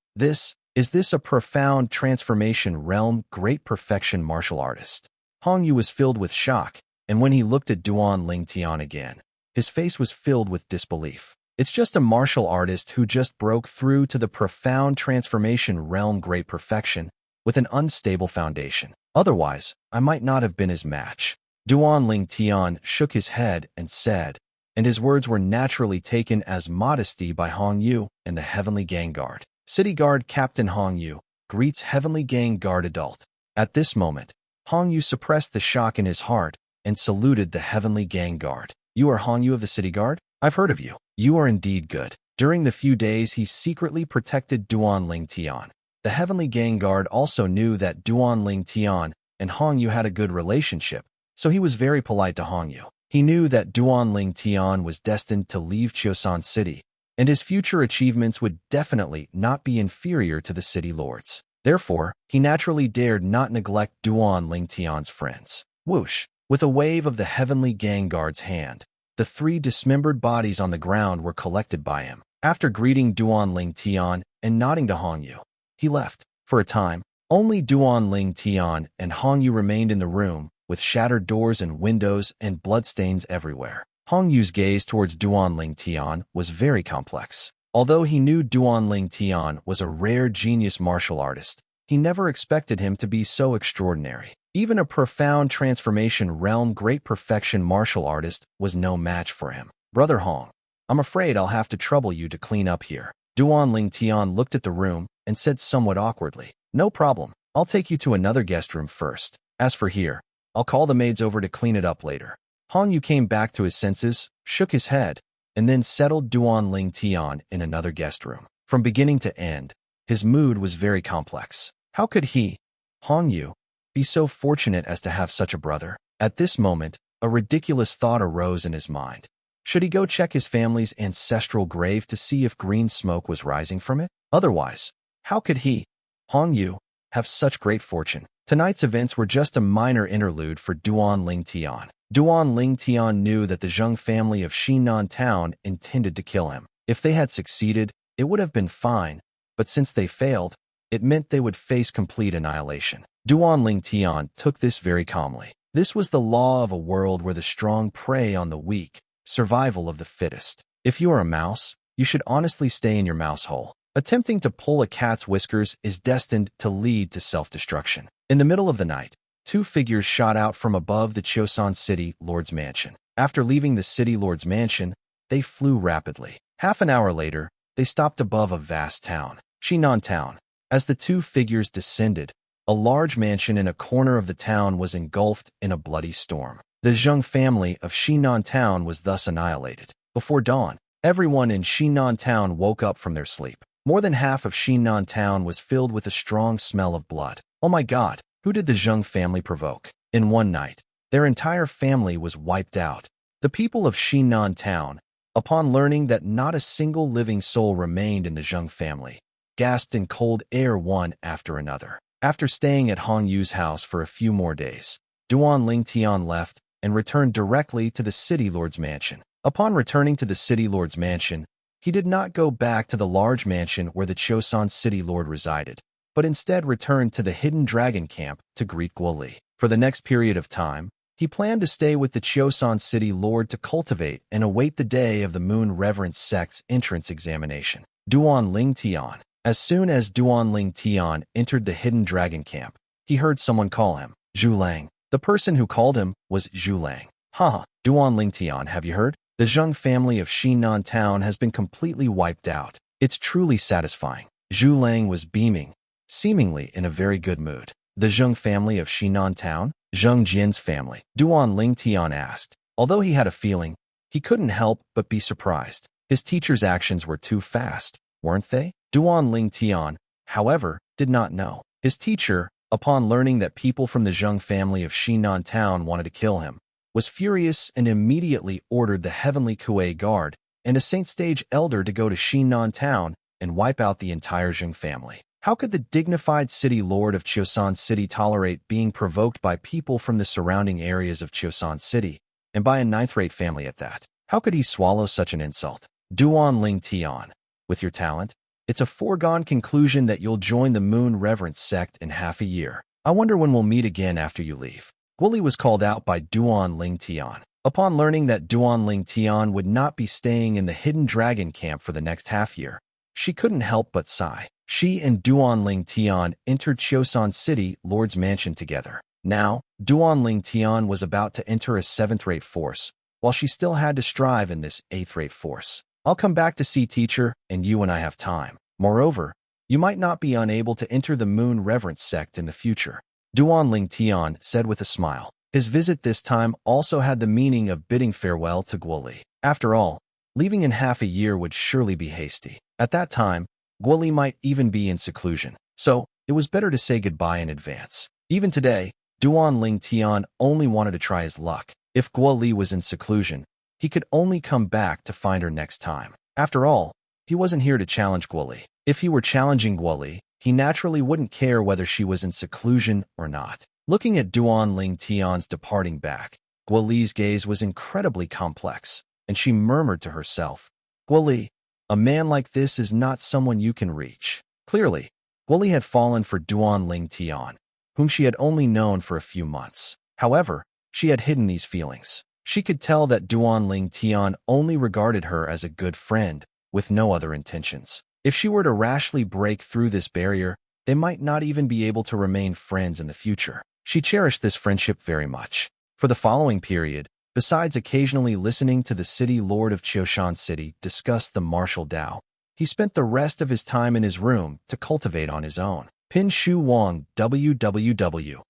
Is this a profound transformation realm great perfection martial artist? Hong Yu was filled with shock, and when he looked at Duan Ling Tian again, his face was filled with disbelief. It's just a martial artist who just broke through to the profound transformation realm great perfection with an unstable foundation. Otherwise, I might not have been his match. Duan Ling Tian shook his head and said, and his words were naturally taken as modesty by Hong Yu and the heavenly gang guard. City Guard Captain Hong Yu greets heavenly gang guard adult. At this moment, Hong Yu suppressed the shock in his heart and saluted the heavenly gang guard. You are Hong Yu of the City Guard? I've heard of you. You are indeed good. During the few days he secretly protected Duan Ling Tian, the heavenly gang guard also knew that Duan Ling Tian and Hong Yu had a good relationship, so he was very polite to Hong Yu. He knew that Duan Ling Tian was destined to leave Chosan City, and his future achievements would definitely not be inferior to the City Lord's. Therefore, he naturally dared not neglect Duan Ling Tian's friends. Whoosh! With a wave of the heavenly gang guard's hand, the three dismembered bodies on the ground were collected by him. After greeting Duan Ling Tian and nodding to Hong Yu, he left. For a time, only Duan Ling Tian and Hong Yu remained in the room, with shattered doors and windows and bloodstains everywhere. Hong Yu's gaze towards Duan Ling Tian was very complex. Although he knew Duan Ling Tian was a rare genius martial artist, he never expected him to be so extraordinary. Even a profound transformation realm great perfection martial artist was no match for him. Brother Hong, I'm afraid I'll have to trouble you to clean up here. Duan Ling Tian looked at the room and said somewhat awkwardly, No problem. I'll take you to another guest room first. As for here, I'll call the maids over to clean it up later. Hong Yu came back to his senses, shook his head, and then settled Duan Ling Tian in another guest room. From beginning to end, his mood was very complex. How could he, Hong Yu, be so fortunate as to have such a brother? At this moment, a ridiculous thought arose in his mind. Should he go check his family's ancestral grave to see if green smoke was rising from it? Otherwise, how could he, Hong Yu, have such great fortune? Tonight's events were just a minor interlude for Duan Ling Tian. Duan Ling Tian knew that the Zheng family of Xinan Town intended to kill him. If they had succeeded, it would have been fine, but since they failed, it meant they would face complete annihilation. Duan Ling Tian took this very calmly. This was the law of a world where the strong prey on the weak, survival of the fittest. If you are a mouse, you should honestly stay in your mouse hole. Attempting to pull a cat's whiskers is destined to lead to self-destruction. In the middle of the night, two figures shot out from above the Chosan City Lord's mansion. After leaving the City Lord's mansion, they flew rapidly. Half an hour later, they stopped above a vast town, Xinan Town. As the two figures descended, a large mansion in a corner of the town was engulfed in a bloody storm. The Zheng family of Xinan Town was thus annihilated. Before dawn, everyone in Xinan Town woke up from their sleep. More than half of Xinan Town was filled with a strong smell of blood. Oh my God, who did the Zheng family provoke? In one night, their entire family was wiped out. The people of Xinan Town, upon learning that not a single living soul remained in the Zheng family, gasped in cold air one after another. After staying at Hong Yu's house for a few more days, Duan Ling Tian left and returned directly to the city lord's mansion. Upon returning to the city lord's mansion, he did not go back to the large mansion where the Chosun city lord resided, but instead returned to the hidden dragon camp to greet Guo Li. For the next period of time, he planned to stay with the Chosun city lord to cultivate and await the day of the Moon Reverence sect's entrance examination. Duan Ling Tian. As soon as Duan Ling Tian entered the hidden dragon camp, he heard someone call him Zhu Lang. The person who called him was Zhu Lang. Haha, Duan Ling Tian, have you heard? The Zheng family of Xinan town has been completely wiped out. It's truly satisfying. Zhu Lang was beaming, seemingly in a very good mood. The Zheng family of Xinan town? Zheng Jin's family? Duan Ling Tian asked. Although he had a feeling, he couldn't help but be surprised. His teacher's actions were too fast, weren't they? Duan Ling Tian, however, did not know. His teacher, upon learning that people from the Zheng family of Xinan town wanted to kill him, was furious and immediately ordered the Heavenly Kuei Guard and a Saint Stage Elder to go to Xinan town and wipe out the entire Zheng family. How could the dignified city lord of Chosun City tolerate being provoked by people from the surrounding areas of Chosun City, and by a ninth-rate family at that? How could he swallow such an insult? Duan Ling Tian, with your talent, it's a foregone conclusion that you'll join the Moon Reverence sect in half a year. I wonder when we'll meet again after you leave. Guo Li was called out by Duan Ling Tian. Upon learning that Duan Ling Tian would not be staying in the hidden dragon camp for the next half year, she couldn't help but sigh. She and Duan Ling Tian entered Chosun City Lord's mansion together. Now, Duan Ling Tian was about to enter a 7th-rate force, while she still had to strive in this 8th-rate force. I'll come back to see teacher, and you and I have time. Moreover, you might not be unable to enter the Moon Reverence sect in the future, Duan Ling Tian said with a smile. His visit this time also had the meaning of bidding farewell to Guo Li. After all, leaving in half a year would surely be hasty. At that time, Guo Li might even be in seclusion, so it was better to say goodbye in advance. Even today, Duan Ling Tian only wanted to try his luck. If Guo Li was in seclusion, he could only come back to find her next time. After all, he wasn't here to challenge Guo Li. If he were challenging Guo Li, he naturally wouldn't care whether she was in seclusion or not. Looking at Duan Ling Tian's departing back, Guo Li's gaze was incredibly complex, and she murmured to herself, Guo Li, a man like this is not someone you can reach. Clearly, Guo Li had fallen for Duan Ling Tian, whom she had only known for a few months. However, she had hidden these feelings. She could tell that Duan Ling Tian only regarded her as a good friend, with no other intentions. If she were to rashly break through this barrier, they might not even be able to remain friends in the future. She cherished this friendship very much. For the following period, besides occasionally listening to the city lord of Chosun City discuss the martial Tao, he spent the rest of his time in his room to cultivate on his own. Pin Shu Wang www.vodtw.com.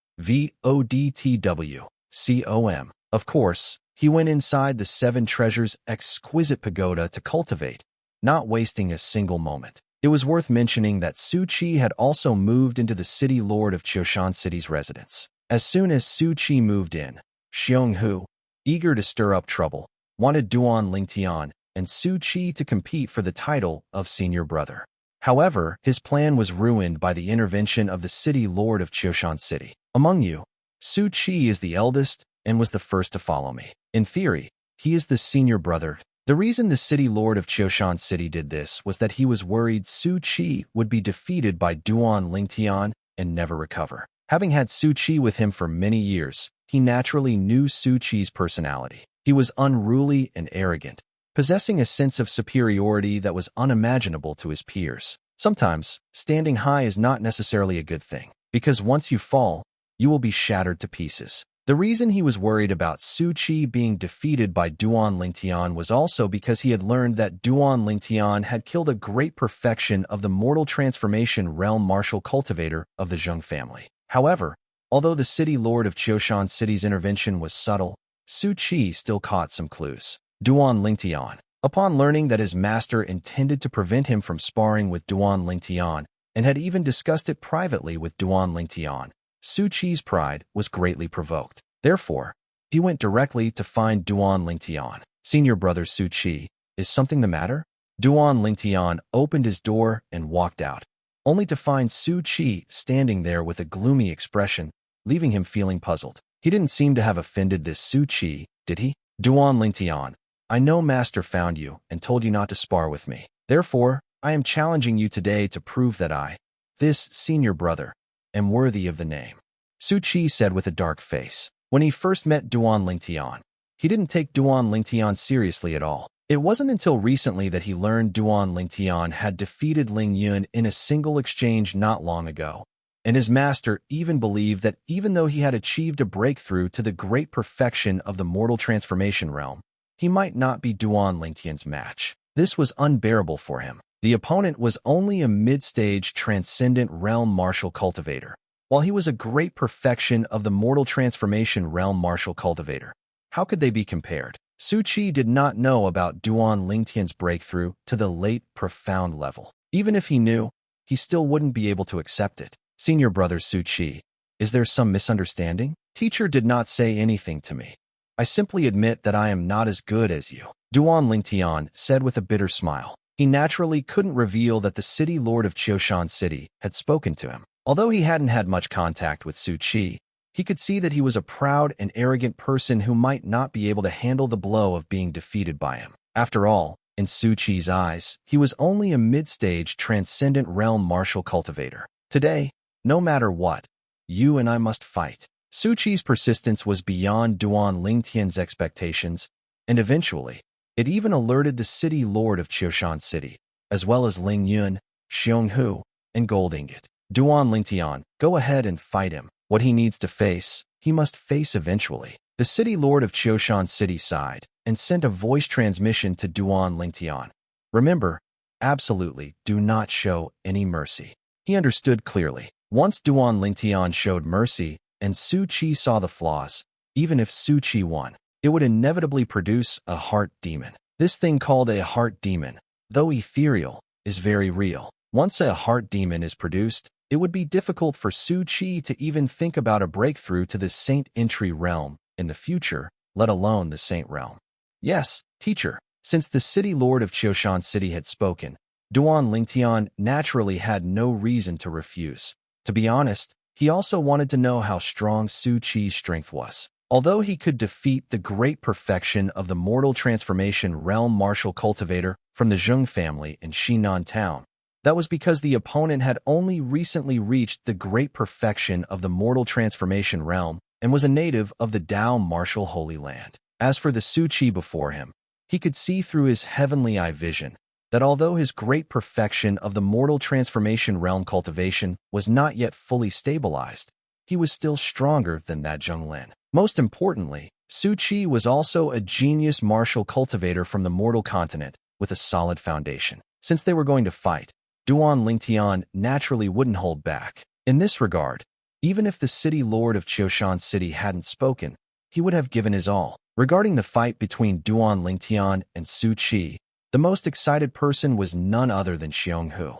Of course, he went inside the 7 Treasures exquisite pagoda to cultivate, not wasting a single moment. It was worth mentioning that Su Qi had also moved into the city lord of Chosun City's residence. As soon as Su Qi moved in, Xiong Hu, eager to stir up trouble, wanted Duan Ling Tian and Su Qi to compete for the title of senior brother. However, his plan was ruined by the intervention of the city lord of Chosun City. Among you, Su Qi is the eldest and was the first to follow me. In theory, he is the senior brother. The reason the city lord of Chosun City did this was that he was worried Su Qi would be defeated by Duan Ling Tian and never recover. Having had Su Qi with him for many years, he naturally knew Su Qi's personality. He was unruly and arrogant, possessing a sense of superiority that was unimaginable to his peers. Sometimes, standing high is not necessarily a good thing, because once you fall, you will be shattered to pieces. The reason he was worried about Su Qi being defeated by Duan Ling Tian was also because he had learned that Duan Ling Tian had killed a great perfection of the mortal transformation realm martial cultivator of the Zheng family. However, although the city lord of Chosun City's intervention was subtle, Su Qi still caught some clues. Duan Ling Tian, upon learning that his master intended to prevent him from sparring with Duan Ling Tian and had even discussed it privately with Duan Ling Tian, Su Qi's pride was greatly provoked. Therefore, he went directly to find Duan Ling Tian. Senior brother Su Qi, is something the matter? Duan Ling Tian opened his door and walked out, only to find Su Qi standing there with a gloomy expression, leaving him feeling puzzled. He didn't seem to have offended this Su Chi, did he? Duan Lingtian, I know Master found you and told you not to spar with me. Therefore, I am challenging you today to prove that I, this senior brother, am worthy of the name. Su Chi said with a dark face. When he first met Duan Lingtian, he didn't take Duan Lingtian seriously at all. It wasn't until recently that he learned Duan Lingtian had defeated Ling Yun in a single exchange not long ago, and his master even believed that even though he had achieved a breakthrough to the great perfection of the mortal transformation realm, he might not be Duan Lingtian's match. This was unbearable for him. The opponent was only a mid-stage transcendent realm martial cultivator, while he was a great perfection of the mortal transformation realm martial cultivator. How could they be compared? Su Chi did not know about Duan Lingtian's breakthrough to the late profound level. Even if he knew, he still wouldn't be able to accept it. Senior brother Su Chi, is there some misunderstanding? Teacher did not say anything to me. I simply admit that I am not as good as you. Duan Lingtian said with a bitter smile. He naturally couldn't reveal that the city lord of Qiushan City had spoken to him. Although he hadn't had much contact with Su Chi, he could see that he was a proud and arrogant person who might not be able to handle the blow of being defeated by him. After all, in Su Chi's eyes, he was only a mid-stage transcendent realm martial cultivator. Today, no matter what, you and I must fight. Su Chi's persistence was beyond Duan Lingtian's expectations, and eventually, it even alerted the city lord of Qiushan City, as well as Ling Yun, Xiong Hu, and Gold Ingot. Duan Lingtian, go ahead and fight him. What he needs to face, he must face eventually. The city lord of Qiushan City sighed and sent a voice transmission to Duan Lingtian. Remember, absolutely do not show any mercy. He understood clearly. Once Duan Lingtian showed mercy and Su Chi saw the flaws, even if Su Chi won, it would inevitably produce a heart demon. This thing called a heart demon, though ethereal, is very real. Once a heart demon is produced, it would be difficult for Su Chi to even think about a breakthrough to the Saint Entry realm in the future, let alone the Saint realm. Yes, teacher. Since the city lord of Qiushan City had spoken, Duan Lingtian naturally had no reason to refuse. To be honest, he also wanted to know how strong Su Chi's strength was. Although he could defeat the great perfection of the mortal transformation realm martial cultivator from the Zheng family in Xinan town, that was because the opponent had only recently reached the great perfection of the mortal transformation realm and was a native of the Dao martial Holy Land. As for the Su Chi before him, he could see through his heavenly eye vision that although his great perfection of the mortal transformation realm cultivation was not yet fully stabilized, he was still stronger than that Zheng. Most importantly, Su Chi was also a genius martial cultivator from the mortal continent with a solid foundation. Since they were going to fight, Duan Lingtian naturally wouldn't hold back. In this regard, even if the city lord of Qiushan City hadn't spoken, he would have given his all. Regarding the fight between Duan Lingtian and Su Chi, the most excited person was none other than Xiong Hu.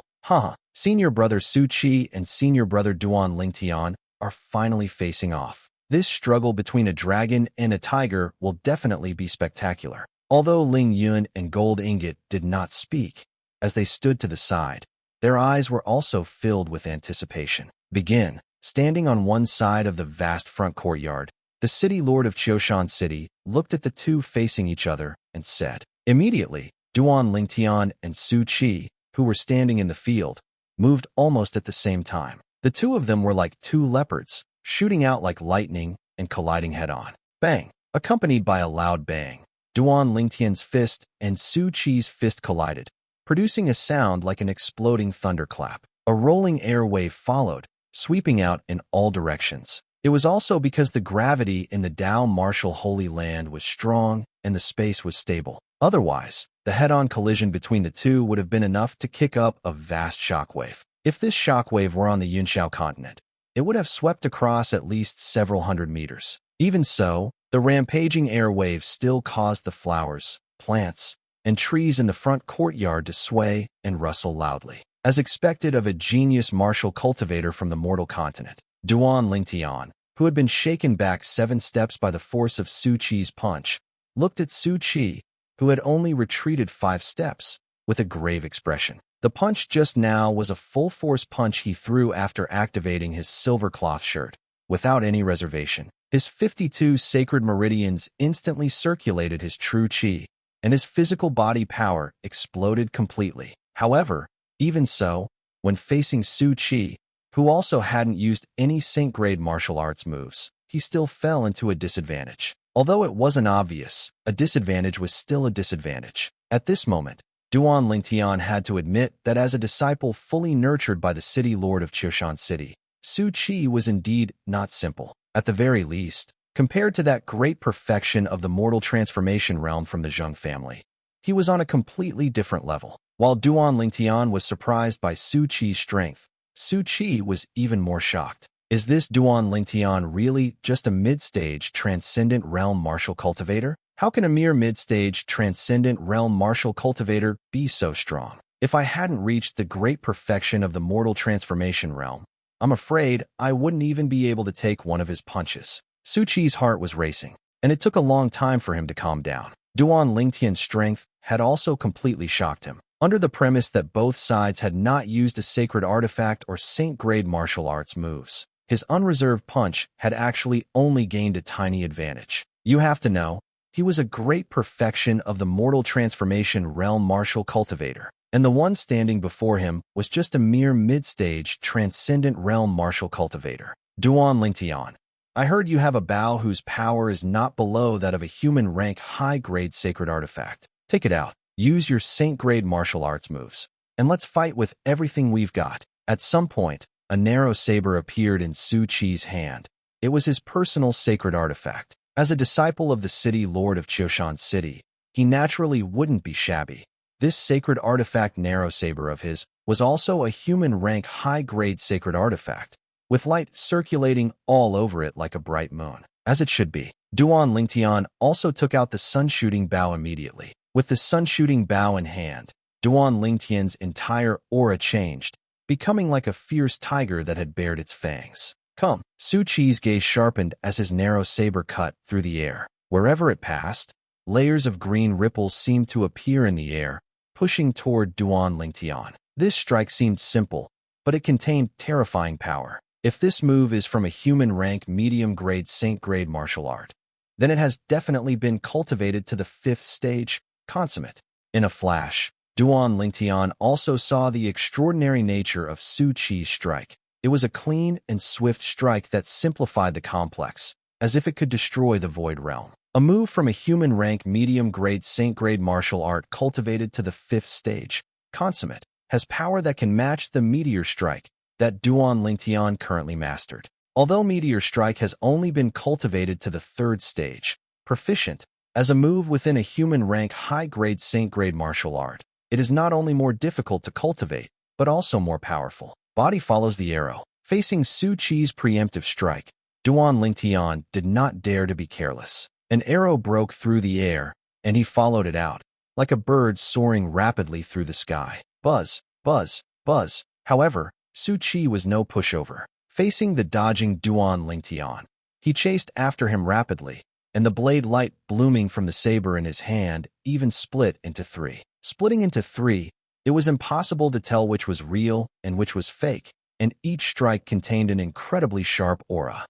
Senior brother Su Chi and senior brother Duan Lingtian are finally facing off. This struggle between a dragon and a tiger will definitely be spectacular. Although Ling Yun and Gold Ingot did not speak, as they stood to the side, their eyes were also filled with anticipation. Begin. Standing on one side of the vast front courtyard, the city lord of Qiushan City looked at the two facing each other and said. Immediately, Duan Lingtian and Su Chi, who were standing in the field, moved almost at the same time. The two of them were like two leopards, shooting out like lightning and colliding head-on. Bang! Accompanied by a loud bang, Duan Lingtian's fist and Su Chi's fist collided, producing a sound like an exploding thunderclap. A rolling air wave followed, sweeping out in all directions. It was also because the gravity in the Dao martial Holy Land was strong and the space was stable. Otherwise, the head-on collision between the two would have been enough to kick up a vast shockwave. If this shockwave were on the Yunxiao continent, it would have swept across at least several hundred meters. Even so, the rampaging air wave still caused the flowers, plants, and trees in the front courtyard to sway and rustle loudly. As expected of a genius martial cultivator from the mortal continent, Duan Lingtian, who had been shaken back 7 steps by the force of Su Chi's punch, looked at Su Chi, who had only retreated 5 steps, with a grave expression. The punch just now was a full-force punch he threw after activating his silver cloth shirt, without any reservation. His 52 sacred meridians instantly circulated his true chi, and his physical body power exploded completely. However, even so, when facing Su Qi, who also hadn't used any Saint-grade martial arts moves, he still fell into a disadvantage. Although it wasn't obvious, a disadvantage was still a disadvantage. At this moment, Duan Lingtian had to admit that as a disciple fully nurtured by the city lord of Qiushan City, Su Qi was indeed not simple. At the very least, compared to that great perfection of the mortal transformation realm from the Zheng family, he was on a completely different level. While Duan Lingtian was surprised by Su Qi's strength, Su Qi was even more shocked. Is this Duan Lingtian really just a mid-stage transcendent realm martial cultivator? How can a mere mid-stage transcendent realm martial cultivator be so strong? If I hadn't reached the great perfection of the mortal transformation realm, I'm afraid I wouldn't even be able to take one of his punches. Su Qi's heart was racing, and it took a long time for him to calm down. Duan Lingtian's strength had also completely shocked him. Under the premise that both sides had not used a sacred artifact or saint-grade martial arts moves, his unreserved punch had actually only gained a tiny advantage. You have to know, he was a great perfection of the mortal transformation realm martial cultivator, and the one standing before him was just a mere mid-stage transcendent realm martial cultivator. Duan Lingtian, I heard you have a bow whose power is not below that of a human rank high-grade sacred artifact. Take it out. Use your saint-grade martial arts moves, and let's fight with everything we've got. At some point, a narrow saber appeared in Su Qi's hand. It was his personal sacred artifact. As a disciple of the city lord of Qiushan City, he naturally wouldn't be shabby. This sacred artifact narrow saber of his was also a human rank high-grade sacred artifact, with light circulating all over it like a bright moon. As it should be. Duan Lingtian also took out the sun-shooting bow immediately. With the sun-shooting bow in hand, Duan Lingtian's entire aura changed, becoming like a fierce tiger that had bared its fangs. Come! Su Qi's gaze sharpened as his narrow saber cut through the air. Wherever it passed, layers of green ripples seemed to appear in the air, pushing toward Duan Lingtian. This strike seemed simple, but it contained terrifying power. If this move is from a human rank medium-grade saint-grade martial art, then it has definitely been cultivated to the 5th stage, consummate. In a flash, Duan Lingtian also saw the extraordinary nature of Su Qi's strike. It was a clean and swift strike that simplified the complex, as if it could destroy the void realm. A move from a human rank medium-grade saint-grade martial art cultivated to the 5th stage, consummate, has power that can match the meteor strike that Duan Lingtian currently mastered. Although meteor strike has only been cultivated to the 3rd stage, proficient, as a move within a human rank high-grade saint-grade martial art, it is not only more difficult to cultivate, but also more powerful. Body follows the arrow. Facing Su Qi's preemptive strike, Duan Lingtian did not dare to be careless. An arrow broke through the air, and he followed it out, like a bird soaring rapidly through the sky. Buzz, buzz, buzz. However, Su Qi was no pushover. Facing the dodging Duan Lingtian, he chased after him rapidly, and the blade light blooming from the saber in his hand even split into 3. Splitting into 3, it was impossible to tell which was real and which was fake, and each strike contained an incredibly sharp aura.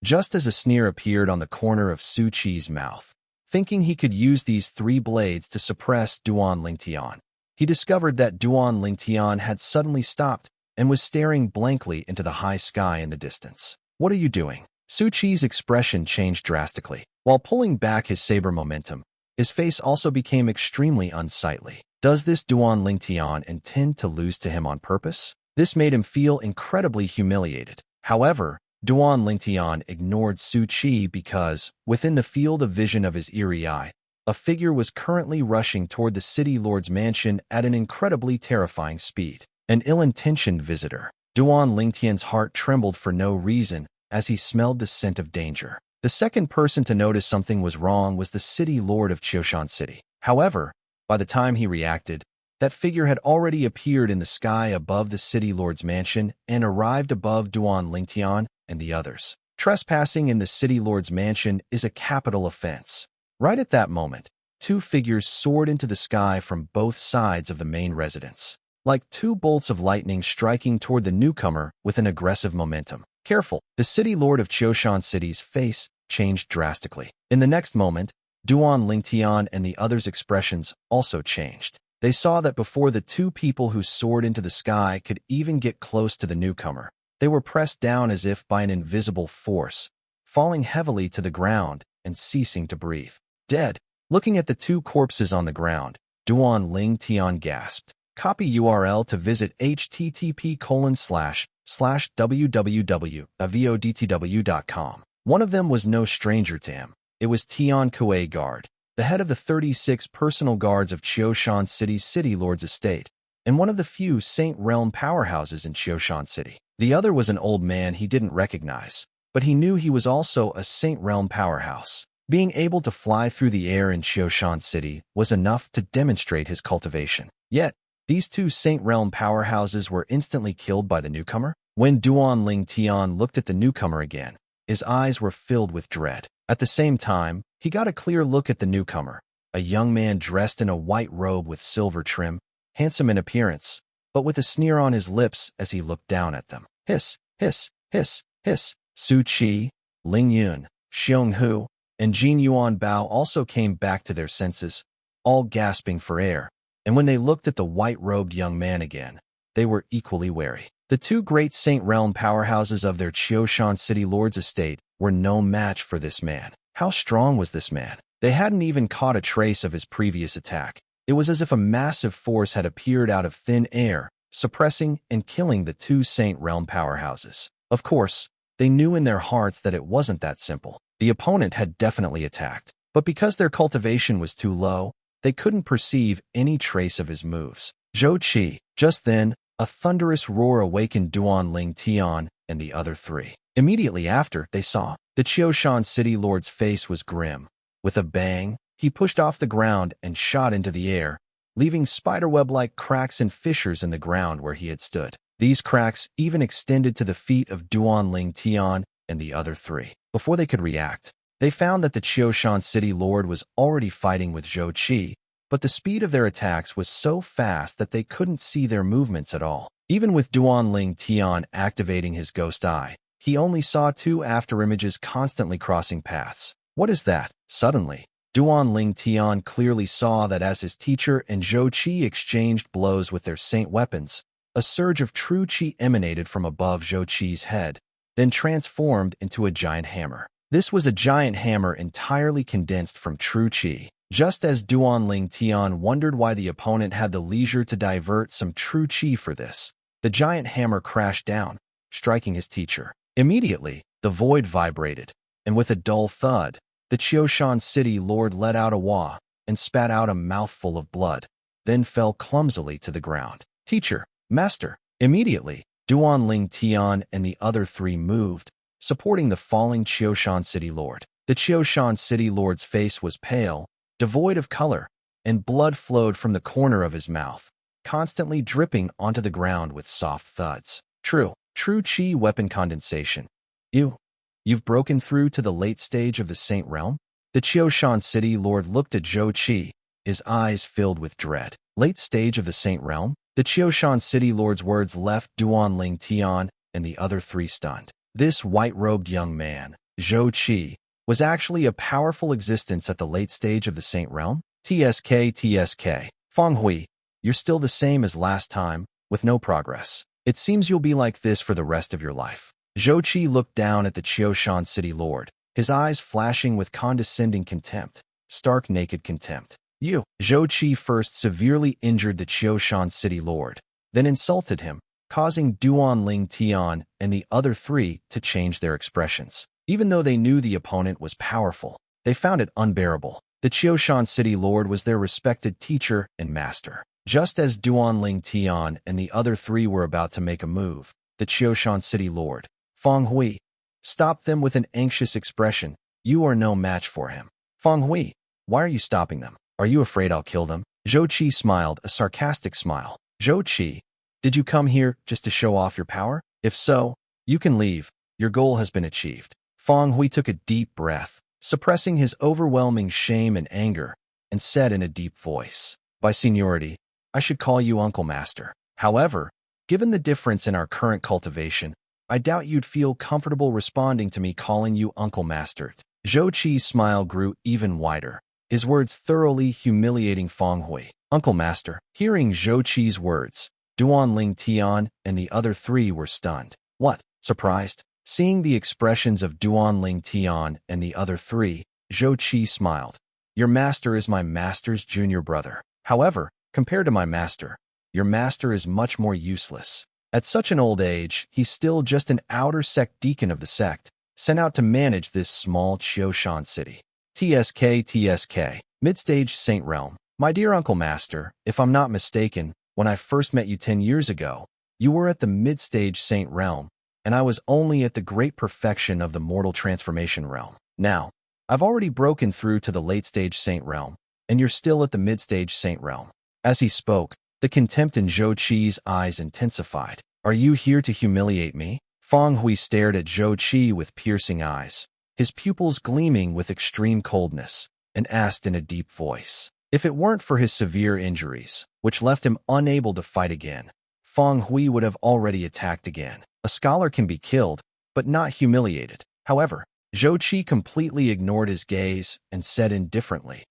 Just as a sneer appeared on the corner of Su Qi's mouth, thinking he could use these 3 blades to suppress Duan Lingtian, he discovered that Duan Lingtian had suddenly stopped and was staring blankly into the high sky in the distance. What are you doing? Su Qi's expression changed drastically. While pulling back his saber momentum, his face also became extremely unsightly. Does this Duan Lingtian intend to lose to him on purpose? This made him feel incredibly humiliated. However, Duan Lingtian ignored Su Qi because, within the field of vision of his eerie eye, a figure was currently rushing toward the city lord's mansion at an incredibly terrifying speed. An ill-intentioned visitor. Duan Lingtian's heart trembled for no reason as he smelled the scent of danger. The second person to notice something was wrong was the city lord of Qiushan City. However, by the time he reacted, that figure had already appeared in the sky above the city lord's mansion and arrived above Duan Lingtian and the others. Trespassing in the city lord's mansion is a capital offense. Right at that moment, 2 figures soared into the sky from both sides of the main residence, like 2 bolts of lightning striking toward the newcomer with an aggressive momentum. Careful, the city lord of Qiushan City's face changed drastically. In the next moment, Duan Lingtian and the others' expressions also changed. They saw that before the two people who soared into the sky could even get close to the newcomer, they were pressed down as if by an invisible force, falling heavily to the ground and ceasing to breathe. Dead. Looking at the two corpses on the ground, Duan Lingtian gasped. Copy URL to visit http://www.vodtw.com. One of them was no stranger to him. It was Tian Kuei Guard, the head of the 36 personal guards of Qiushan City's City Lord's estate, and one of the few Saint Realm powerhouses in Qiushan City. The other was an old man he didn't recognize, but he knew he was also a Saint Realm powerhouse. Being able to fly through the air in Qiushan City was enough to demonstrate his cultivation. Yet, these two Saint Realm powerhouses were instantly killed by the newcomer. When Duan Lingtian looked at the newcomer again, his eyes were filled with dread. At the same time, he got a clear look at the newcomer, a young man dressed in a white robe with silver trim, handsome in appearance, but with a sneer on his lips as he looked down at them. Hiss, hiss, hiss, hiss. Su Qi, Ling Yun, Xiong Hu, and Jin Yuan Bao also came back to their senses, all gasping for air, and when they looked at the white-robed young man again, they were equally wary. The two great Saint Realm powerhouses of their Qiushan City Lord's estate were no match for this man. How strong was this man? They hadn't even caught a trace of his previous attack. It was as if a massive force had appeared out of thin air, suppressing and killing the two Saint Realm powerhouses. Of course, they knew in their hearts that it wasn't that simple. The opponent had definitely attacked, but because their cultivation was too low, they couldn't perceive any trace of his moves. Zhou Qi. Just then, a thunderous roar awakened Duan Lingtian and the other three. Immediately after, they saw the Qiushan City Lord's face was grim. With a bang, he pushed off the ground and shot into the air, leaving spiderweb-like cracks and fissures in the ground where he had stood. These cracks even extended to the feet of Duan Lingtian and the other three. Before they could react, they found that the Qiushan City Lord was already fighting with Zhou Qi, but the speed of their attacks was so fast that they couldn't see their movements at all. Even with Duan Lingtian activating his ghost eye, he only saw two afterimages constantly crossing paths. What is that? Suddenly, Duan Lingtian clearly saw that as his teacher and Zhou Qi exchanged blows with their saint weapons, a surge of true qi emanated from above Zhou Qi's head, then transformed into a giant hammer. This was a giant hammer entirely condensed from true qi. Just as Duan Lingtian wondered why the opponent had the leisure to divert some true qi for this, the giant hammer crashed down, striking his teacher. Immediately, the void vibrated, and with a dull thud, the Qiushan City Lord let out a wah and spat out a mouthful of blood, then fell clumsily to the ground. Teacher, master. Immediately, Duan Lingtian and the other three moved, supporting the falling Qiushan City Lord. The Qiushan City Lord's face was pale, devoid of color, and blood flowed from the corner of his mouth, constantly dripping onto the ground with soft thuds. True Qi weapon condensation. You've broken through to the late stage of the Saint Realm? The Qiushan City Lord looked at Zhou Qi, his eyes filled with dread. Late stage of the Saint Realm? The Qiushan City Lord's words left Duan Lingtian and the other three stunned. This white-robed young man, Zhou Qi, was actually a powerful existence at the late stage of the Saint Realm? TSK. Feng Hui, you're still the same as last time, with no progress. It seems you'll be like this for the rest of your life. Zhou Qi looked down at the Qiushan City Lord, his eyes flashing with condescending contempt, stark naked contempt. Zhou Qi first severely injured the Qiushan City Lord, then insulted him, causing Duan Lingtian and the other three to change their expressions. Even though they knew the opponent was powerful, they found it unbearable. The Qiushan City Lord was their respected teacher and master. Just as Duan Lingtian and the other three were about to make a move, the Qiushan City Lord, Feng Hui, stopped them with an anxious expression. You are no match for him. Feng Hui, why are you stopping them? Are you afraid I'll kill them? Zhou Qi smiled, a sarcastic smile. Zhou Qi, did you come here just to show off your power? If so, you can leave. Your goal has been achieved. Feng Hui took a deep breath, suppressing his overwhelming shame and anger, and said in a deep voice, by seniority, I should call you Uncle Master. However, given the difference in our current cultivation, I doubt you'd feel comfortable responding to me calling you Uncle Master. Zhou Qi's smile grew even wider, his words thoroughly humiliating Feng Hui. Uncle Master. Hearing Zhou Qi's words, Duan Ling Tian and the other three were stunned. What? Surprised? Seeing the expressions of Duan Ling Tian and the other three, Zhou Qi smiled. Your master is my master's junior brother. However, compared to my master, your master is much more useless. At such an old age, he's still just an outer sect deacon of the sect, sent out to manage this small Qiushan city. TSK, Mid-Stage Saint Realm. My dear Uncle Master, if I'm not mistaken, when I first met you 10 years ago, you were at the Mid-Stage Saint Realm, and I was only at the great perfection of the mortal transformation realm. Now, I've already broken through to the late-stage Saint Realm, and you're still at the mid-stage Saint Realm. As he spoke, the contempt in Zhou Qi's eyes intensified. Are you here to humiliate me? Feng Hui stared at Zhou Qi with piercing eyes, his pupils gleaming with extreme coldness, and asked in a deep voice. If it weren't for his severe injuries, which left him unable to fight again, Feng Hui would have already attacked again. A scholar can be killed, but not humiliated. However, Zhou Qi completely ignored his gaze and said indifferently,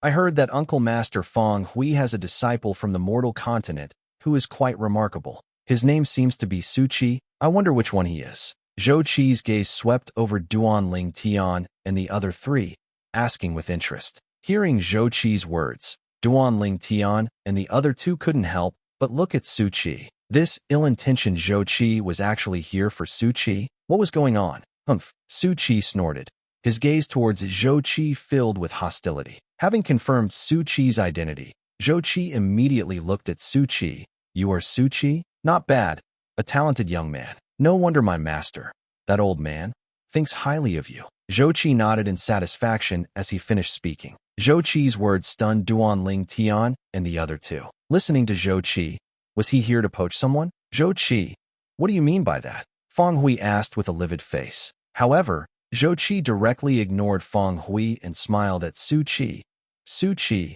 I heard that Uncle Master Feng Hui has a disciple from the mortal continent who is quite remarkable. His name seems to be Su Qi. I wonder which one he is. Zhou Qi's gaze swept over Duan Ling Tian and the other three, asking with interest. Hearing Zhou Qi's words, Duan Ling Tian and the other two couldn't help but look at Su Qi. This ill-intentioned Zhou Qi was actually here for Su Qi? What was going on? Humph, Su Qi snorted, his gaze towards Zhou Qi filled with hostility. Having confirmed Su Qi's identity, Zhou Qi immediately looked at Su Qi. You are Su Qi? Not bad. A talented young man. No wonder my master, that old man, thinks highly of you. Zhou Qi nodded in satisfaction as he finished speaking. Zhou Qi's words stunned Duan Ling Tian and the other two. Listening to Zhou Qi, was he here to poach someone? Zhou Qi, what do you mean by that? Feng Hui asked with a livid face. However, Zhou Qi directly ignored Feng Hui and smiled at Su Qi. Su Qi,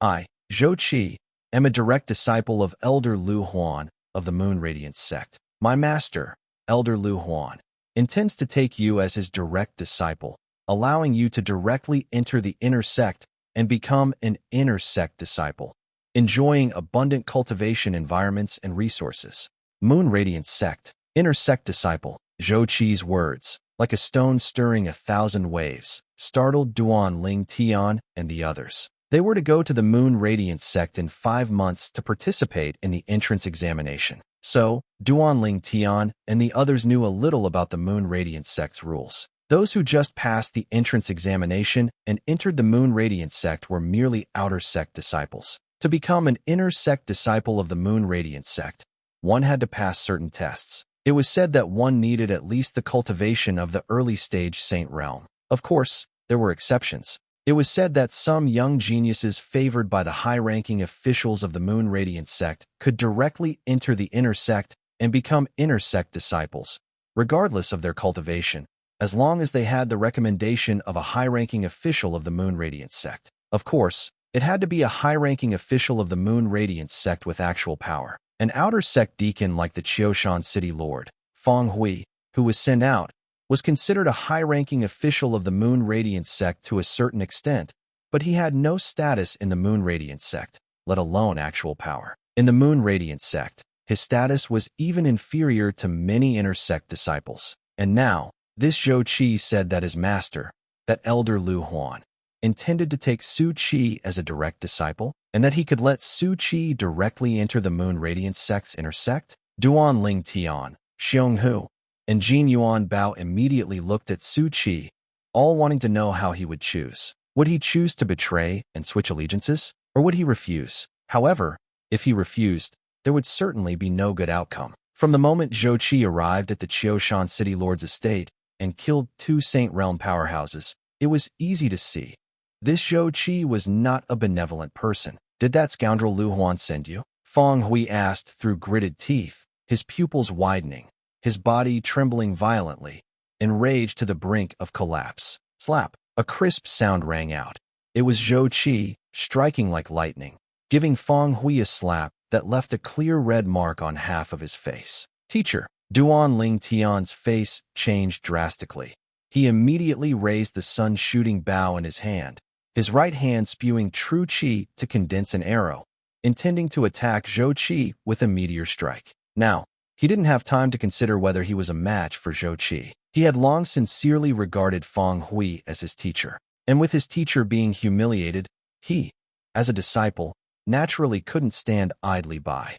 I, Zhou Qi, am a direct disciple of Elder Lu Huan of the Moon Radiance sect. My master, Elder Lu Huan, intends to take you as his direct disciple, allowing you to directly enter the inner sect and become an inner sect disciple, enjoying abundant cultivation environments and resources. Moon Radiance sect, inner sect disciple. Zhou Qi's words, like a stone stirring 1,000 waves, startled Duan Ling Tian and the others. They were to go to the Moon Radiance sect in 5 months to participate in the entrance examination. So, Duan Ling Tian and the others knew a little about the Moon Radiance sect's rules. Those who just passed the entrance examination and entered the Moon Radiance sect were merely outer sect disciples. To become an inner sect disciple of the Moon Radiance sect, one had to pass certain tests. It was said that one needed at least the cultivation of the early stage Saint Realm. Of course, there were exceptions. It was said that some young geniuses favored by the high-ranking officials of the Moon Radiance sect could directly enter the inner sect and become inner sect disciples, regardless of their cultivation, as long as they had the recommendation of a high-ranking official of the Moon Radiance sect. Of course, it had to be a high-ranking official of the Moon Radiance sect with actual power. An outer sect deacon like the Qiushan City Lord, Feng Hui, who was sent out, was considered a high-ranking official of the Moon Radiance sect to a certain extent, but he had no status in the Moon Radiance sect, let alone actual power. In the Moon Radiance sect, his status was even inferior to many inner sect disciples. And now, this Zhou Qi said that his master, that Elder Lu Huan, intended to take Su Qi as a direct disciple, and that he could let Su Qi directly enter the Moon Radiance sect's inner sect? Duan Ling Tian, Xiong Hu, and Jin Yuan Bao immediately looked at Su Qi, all wanting to know how he would choose. Would he choose to betray and switch allegiances, or would he refuse? However, if he refused, there would certainly be no good outcome. From the moment Zhou Qi arrived at the Qiushan City Lord's estate and killed 2 Saint Realm powerhouses, it was easy to see. This Zhou Qi was not a benevolent person. Did that scoundrel Lu Huan send you? Feng Hui asked through gritted teeth, his pupils widening, his body trembling violently, enraged to the brink of collapse. Slap! A crisp sound rang out. It was Zhou Qi, striking like lightning, giving Feng Hui a slap that left a clear red mark on half of his face. Teacher, Duan Ling Tian's face changed drastically. He immediately raised the sun-shooting bow in his hand, his right hand spewing true qi to condense an arrow, intending to attack Zhou Qi with a meteor strike. Now, he didn't have time to consider whether he was a match for Zhou Qi. He had long sincerely regarded Feng Hui as his teacher, and with his teacher being humiliated, he, as a disciple, naturally couldn't stand idly by.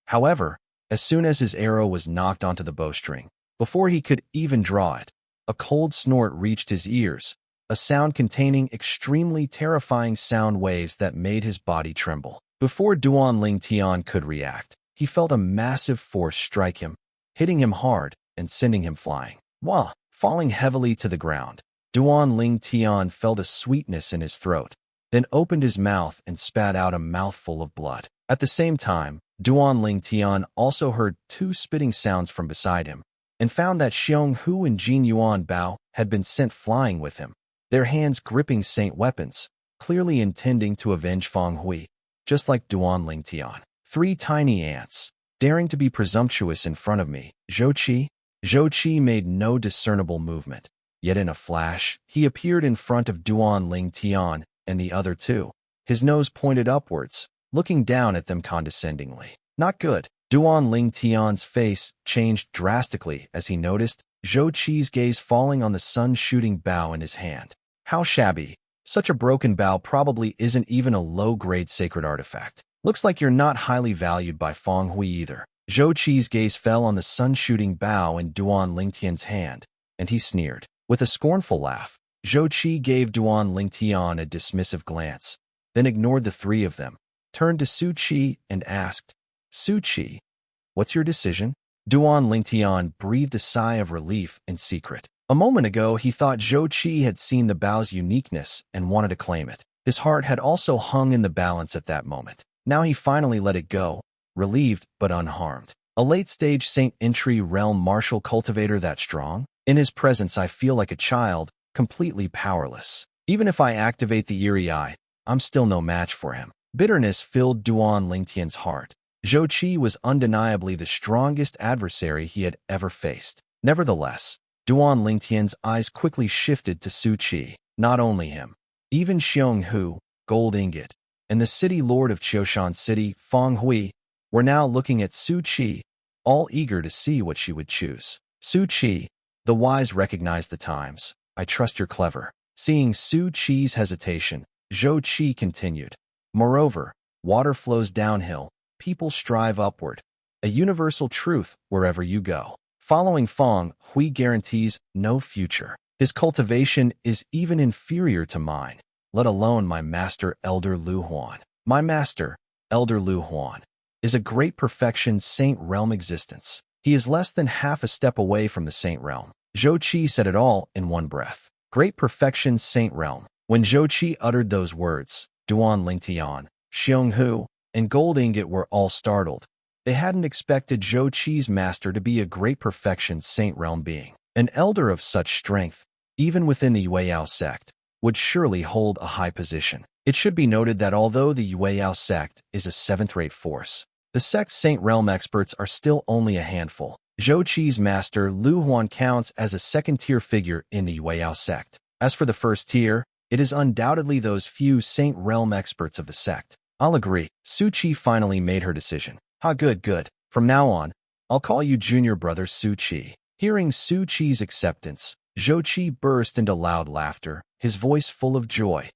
However, as soon as his arrow was knocked onto the bowstring, before he could even draw it, a cold snort reached his ears, a sound containing extremely terrifying sound waves that made his body tremble. Before Duan Ling Tian could react, he felt a massive force strike him, hitting him hard and sending him flying. Wah! Falling heavily to the ground, Duan Ling Tian felt a sweetness in his throat, then opened his mouth and spat out a mouthful of blood. At the same time, Duan Ling Tian also heard two spitting sounds from beside him, and found that Xiong Hu and Jin Yuan Bao had been sent flying with him, their hands gripping saint weapons, clearly intending to avenge Feng Hui, just like Duan Ling Tian. Three tiny ants, daring to be presumptuous in front of me. Zhou Qi? Zhou Qi made no discernible movement, yet in a flash, he appeared in front of Duan Ling Tian and the other two, his nose pointed upwards, looking down at them condescendingly. Not good. Duan Ling Tian's face changed drastically as he noticed Zhou Qi's gaze falling on the sun-shooting bow in his hand. How shabby. Such a broken bow probably isn't even a low-grade sacred artifact. Looks like you're not highly valued by Feng Hui either. Zhou Qi's gaze fell on the sun-shooting bow in Duan Ling Tian's hand, and he sneered. With a scornful laugh, Zhou Qi gave Duan Ling Tian a dismissive glance, then ignored the three of them, turned to Su Qi and asked, Su Qi, what's your decision? Duan Ling Tian breathed a sigh of relief in secret. A moment ago, he thought Zhou Qi had seen the bow's uniqueness and wanted to claim it. His heart had also hung in the balance at that moment. Now he finally let it go, relieved but unharmed. A late-stage Saint Entry Realm martial cultivator that strong? In his presence I feel like a child, completely powerless. Even if I activate the eerie eye, I'm still no match for him. Bitterness filled Duan Ling Tian's heart. Zhou Qi was undeniably the strongest adversary he had ever faced. Nevertheless, Duan Ling Tian's eyes quickly shifted to Su Qi. Not only him, even Xiong Hu, Gold Ingot, and the city lord of Qiushan City, Feng Hui, were now looking at Su Qi, all eager to see what she would choose. Su Qi, the wise recognized the times. I trust you're clever. Seeing Su Qi's hesitation, Zhou Qi continued. Moreover, water flows downhill, people strive upward. A universal truth wherever you go. Following Feng Hui guarantees no future. His cultivation is even inferior to mine, let alone my master Elder Lu Huan. My master, Elder Lu Huan, is a great perfection Saint Realm existence. He is less than half a step away from the Saint Realm. Zhou Qi said it all in one breath. Great perfection Saint Realm. When Zhou Qi uttered those words, Duan Ling Tian, Xiong Hu, and Gold Ingot were all startled. They hadn't expected Zhou Qi's master to be a great perfection Saint Realm being. An elder of such strength, even within the Yueyao sect, would surely hold a high position. It should be noted that although the Yueyao sect is a 7th-rate force, the sect's Saint Realm experts are still only a handful. Zhou Qi's master Lu Huan counts as a second-tier figure in the Yueyao sect. As for the first tier, it is undoubtedly those few Saint Realm experts of the sect. I'll agree. Su Qi finally made her decision. Good. From now on, I'll call you Junior Brother Su Qi. Hearing Su Qi's acceptance, Zhou Qi burst into loud laughter, his voice full of joy.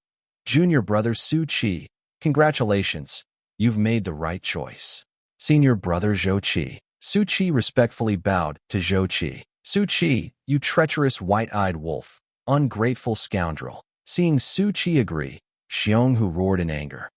Junior Brother Su Qi, congratulations. You've made the right choice. Senior Brother Zhou Qi. Su Qi respectfully bowed to Zhou Qi. Su Qi, you treacherous white-eyed wolf, ungrateful scoundrel. Seeing Su Qi agree, Xiong Hu roared in anger.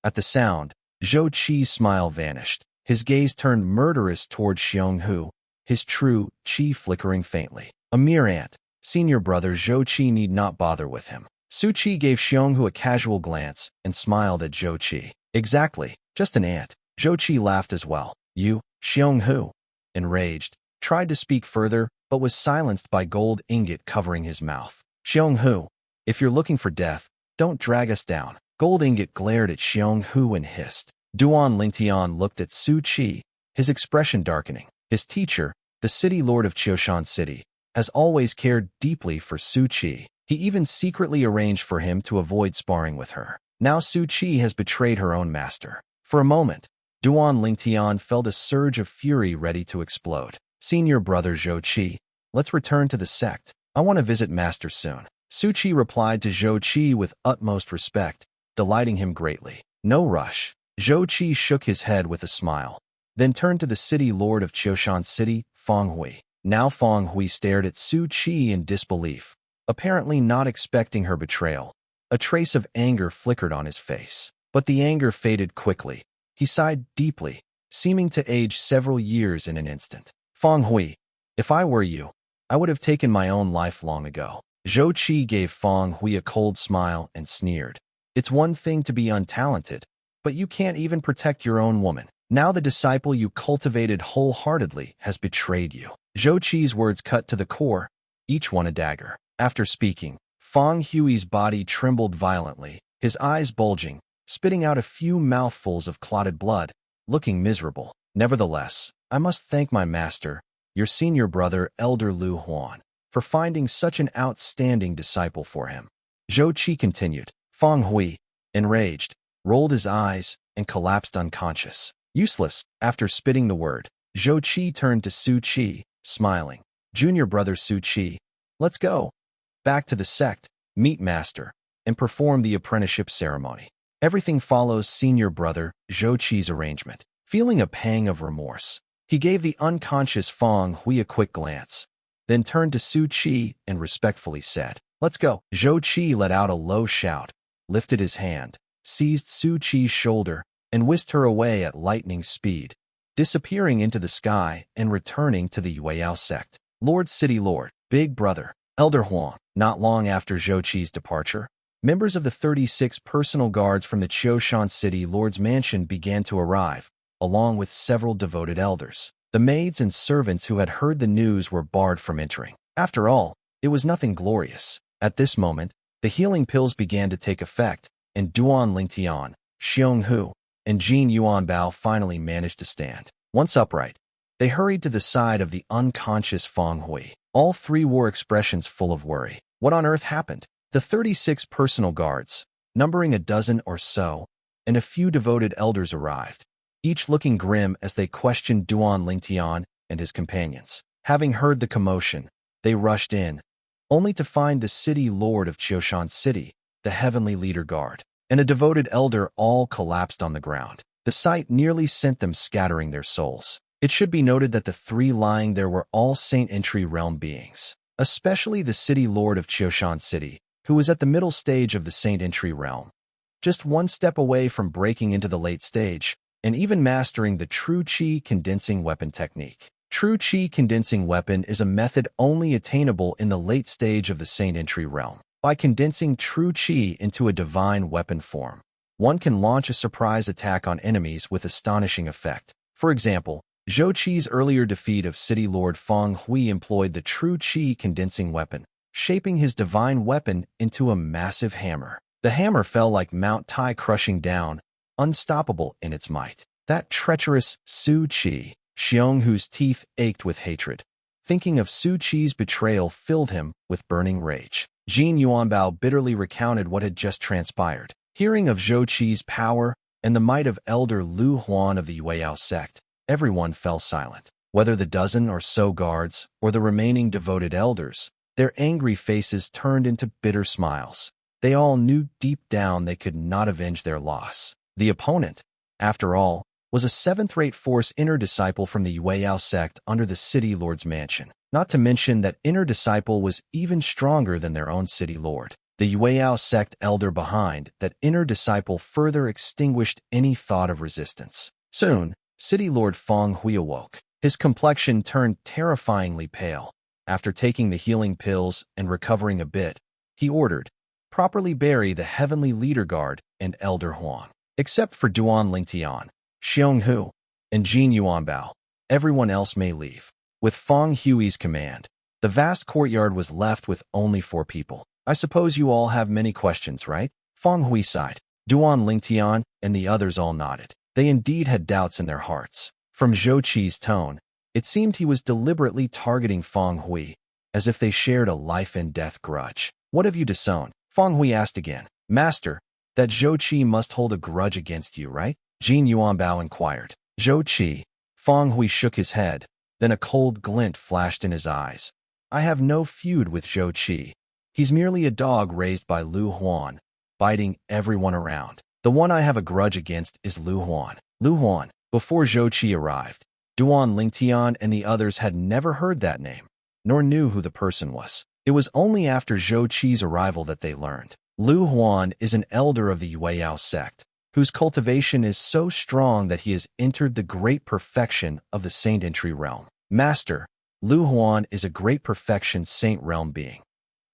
At the sound, Zhou Qi's smile vanished. His gaze turned murderous toward Xiong Hu, his true Qi flickering faintly. A mere ant. Senior Brother Zhou Qi need not bother with him. Su Qi gave Xiong Hu a casual glance and smiled at Zhou Qi. Exactly, just an ant. Zhou Qi laughed as well. You, Xiong Hu, enraged, tried to speak further, but was silenced by Gold Ingot covering his mouth. Xiong Hu, if you're looking for death, don't drag us down. Gold Ingot glared at Xiong Hu and hissed. Duan Ling Tian looked at Su Qi, his expression darkening. His teacher, the city lord of Qiushan City, has always cared deeply for Su Qi. He even secretly arranged for him to avoid sparring with her. Now Su Qi has betrayed her own master. For a moment, Duan Lingtian felt a surge of fury ready to explode. Senior brother Zhou Qi, let's return to the sect. I want to visit master soon. Su Qi replied to Zhou Qi with utmost respect, delighting him greatly. No rush. Zhou Qi shook his head with a smile, then turned to the city lord of Qiushan City, Feng Hui. Now Feng Hui stared at Su Qi in disbelief, apparently not expecting her betrayal. A trace of anger flickered on his face, but the anger faded quickly. He sighed deeply, seeming to age several years in an instant. Feng Hui, if I were you, I would have taken my own life long ago. Zhou Qi gave Feng Hui a cold smile and sneered. It's one thing to be untalented, but you can't even protect your own woman. Now the disciple you cultivated wholeheartedly has betrayed you. Zhou Qi's words cut to the core, each one a dagger. After speaking, Feng Hui's body trembled violently, his eyes bulging, spitting out a few mouthfuls of clotted blood, looking miserable. Nevertheless, I must thank my master, your senior brother, Elder Lu Huan, for finding such an outstanding disciple for him. Zhou Qi continued. Feng Hui, enraged, rolled his eyes and collapsed unconscious. Useless. After spitting the word, Zhou Qi turned to Su Qi, smiling. Junior brother Su Qi, let's go back to the sect, meet master, and perform the apprenticeship ceremony. Everything follows senior brother Zhou Qi's arrangement. Feeling a pang of remorse, he gave the unconscious Feng Hui a quick glance, then turned to Su Qi and respectfully said, let's go. Zhou Qi let out a low shout, lifted his hand, seized Su Qi's shoulder, and whisked her away at lightning speed, disappearing into the sky and returning to the Yueyao sect. Lord City Lord, Big Brother, Elder Huang. Not long after Zhou Qi's departure, members of the 36 personal guards from the Qiushan City Lord's mansion began to arrive, along with several devoted elders. The maids and servants who had heard the news were barred from entering. After all, it was nothing glorious. At this moment, the healing pills began to take effect, and Duan Lingtian, Xiong Hu, and Jin Yuanbao finally managed to stand. Once upright, they hurried to the side of the unconscious Feng Hui. All three wore expressions full of worry. What on earth happened? The 36 personal guards, numbering a dozen or so, and a few devoted elders arrived, each looking grim as they questioned Duan Lingtian and his companions. Having heard the commotion, they rushed in, only to find the city lord of Qiushan City, the heavenly leader guard, and a devoted elder all collapsed on the ground. The sight nearly sent them scattering their souls. It should be noted that the three lying there were all Saint Entry realm beings, especially the city lord of Qiushan City, who was at the middle stage of the Saint Entry realm, just one step away from breaking into the late stage, and even mastering the true Qi condensing weapon technique. True Qi condensing weapon is a method only attainable in the late stage of the Saint Entry realm. By condensing true Qi into a divine weapon form, one can launch a surprise attack on enemies with astonishing effect. For example, Zhou Qi's earlier defeat of City Lord Feng Hui employed the true Qi condensing weapon, shaping his divine weapon into a massive hammer. The hammer fell like Mount Tai crushing down, unstoppable in its might. That treacherous Su Qi, Xiong Hu's teeth ached with hatred. Thinking of Su Qi's betrayal filled him with burning rage. Jin Yuanbao bitterly recounted what had just transpired. Hearing of Zhou Qi's power and the might of Elder Lu Huan of the Yueyao sect, everyone fell silent. Whether the dozen or so guards or the remaining devoted elders, their angry faces turned into bitter smiles. They all knew deep down they could not avenge their loss. The opponent, after all, was a seventh-rate force inner disciple from the Yueyao sect under the city lord's mansion. Not to mention that inner disciple was even stronger than their own city lord. The Yueyao sect elder behind that inner disciple further extinguished any thought of resistance. Soon, City Lord Feng Hui awoke. His complexion turned terrifyingly pale. After taking the healing pills and recovering a bit, he ordered, properly bury the heavenly leader guard and Elder Huang. Except for Duan Lingtian, Xiong Hu, and Jin Yuanbao, everyone else may leave. With Feng Hui's command, the vast courtyard was left with only 4 people. I suppose you all have many questions, right? Feng Hui sighed. Duan Lingtian and the others all nodded. They indeed had doubts in their hearts. From Zhou Qi's tone, It seemed he was deliberately targeting Feng Hui, as if they shared a life-and-death grudge. "What have you disowned?" Feng Hui asked again. "Master, that Zhou Qi must hold a grudge against you, right?" Jin Yuanbao inquired. "Zhou Qi." Feng Hui shook his head, then a cold glint flashed in his eyes. "I have no feud with Zhou Qi. He's merely a dog raised by Lu Huan, biting everyone around. The one I have a grudge against is Lu Huan." Lu Huan. Before Zhou Qi arrived, Duan Lingtian and the others had never heard that name, nor knew who the person was. It was only after Zhou Qi's arrival that they learned. Lu Huan is an elder of the Yueyao sect, whose cultivation is so strong that he has entered the great perfection of the Saint Entry realm. "Master, Lu Huan is a great perfection Saint realm being.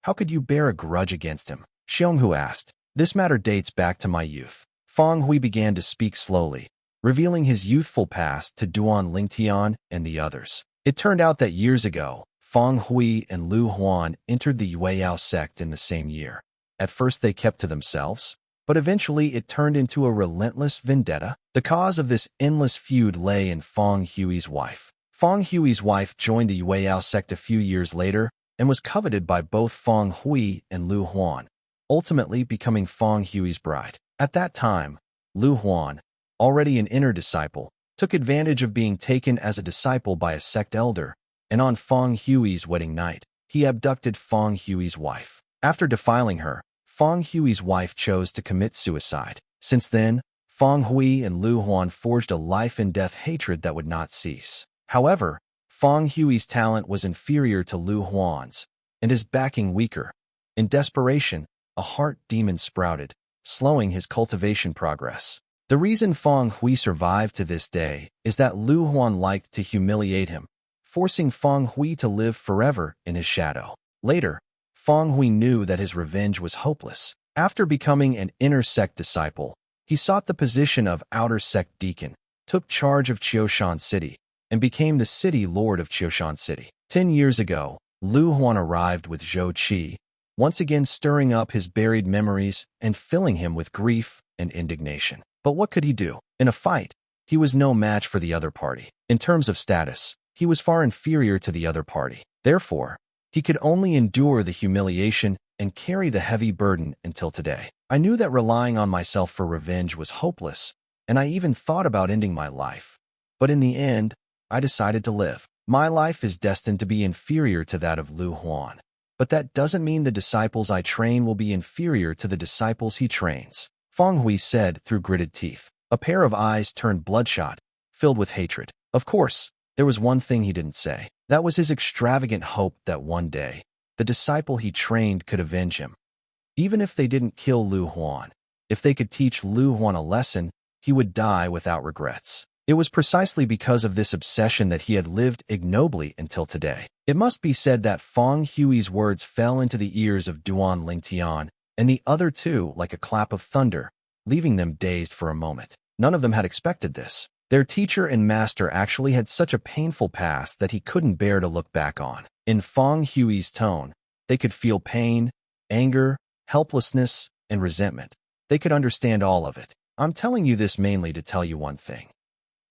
How could you bear a grudge against him?" Xionghu asked. "This matter dates back to my youth." Feng Hui began to speak slowly, revealing his youthful past to Duan Lingtian and the others. It turned out that years ago, Feng Hui and Lu Huan entered the Yueyao sect in the same year. At first they kept to themselves, but eventually it turned into a relentless vendetta. The cause of this endless feud lay in Feng Hui's wife. Feng Hui's wife joined the Yueyao sect a few years later and was coveted by both Feng Hui and Lu Huan, ultimately becoming Feng Hui's bride. At that time, Lu Huan, already an inner disciple, took advantage of being taken as a disciple by a sect elder, and on Feng Hui's wedding night, he abducted Feng Hui's wife. After defiling her, Feng Hui's wife chose to commit suicide. Since then, Feng Hui and Lu Huan forged a life-and-death hatred that would not cease. However, Feng Hui's talent was inferior to Lu Huan's, and his backing weaker. In desperation, a heart demon sprouted, slowing his cultivation progress. The reason Feng Hui survived to this day is that Lu Huan liked to humiliate him, forcing Feng Hui to live forever in his shadow. Later, Feng Hui knew that his revenge was hopeless. After becoming an inner sect disciple, he sought the position of outer sect deacon, took charge of Qiushan City, and became the city lord of Qiushan City. 10 years ago, Lu Huan arrived with Zhou Qi, once again stirring up his buried memories and filling him with grief and indignation. But what could he do? In a fight, he was no match for the other party. In terms of status, he was far inferior to the other party. Therefore, he could only endure the humiliation and carry the heavy burden until today. I knew that relying on myself for revenge was hopeless, and I even thought about ending my life. But in the end, I decided to live. My life is destined to be inferior to that of Lu Huan. But that doesn't mean the disciples I train will be inferior to the disciples he trains, Feng Hui said through gritted teeth. A pair of eyes turned bloodshot, filled with hatred. Of course, there was one thing he didn't say. That was his extravagant hope that one day, the disciple he trained could avenge him. Even if they didn't kill Lu Huan, if they could teach Lu Huan a lesson, he would die without regrets. It was precisely because of this obsession that he had lived ignobly until today. It must be said that Feng Hui's words fell into the ears of Duan Lingtian and the other two like a clap of thunder, leaving them dazed for a moment. None of them had expected this. Their teacher and master actually had such a painful past that he couldn't bear to look back on. In Feng Hui's tone, they could feel pain, anger, helplessness, and resentment. They could understand all of it. I'm telling you this mainly to tell you one thing.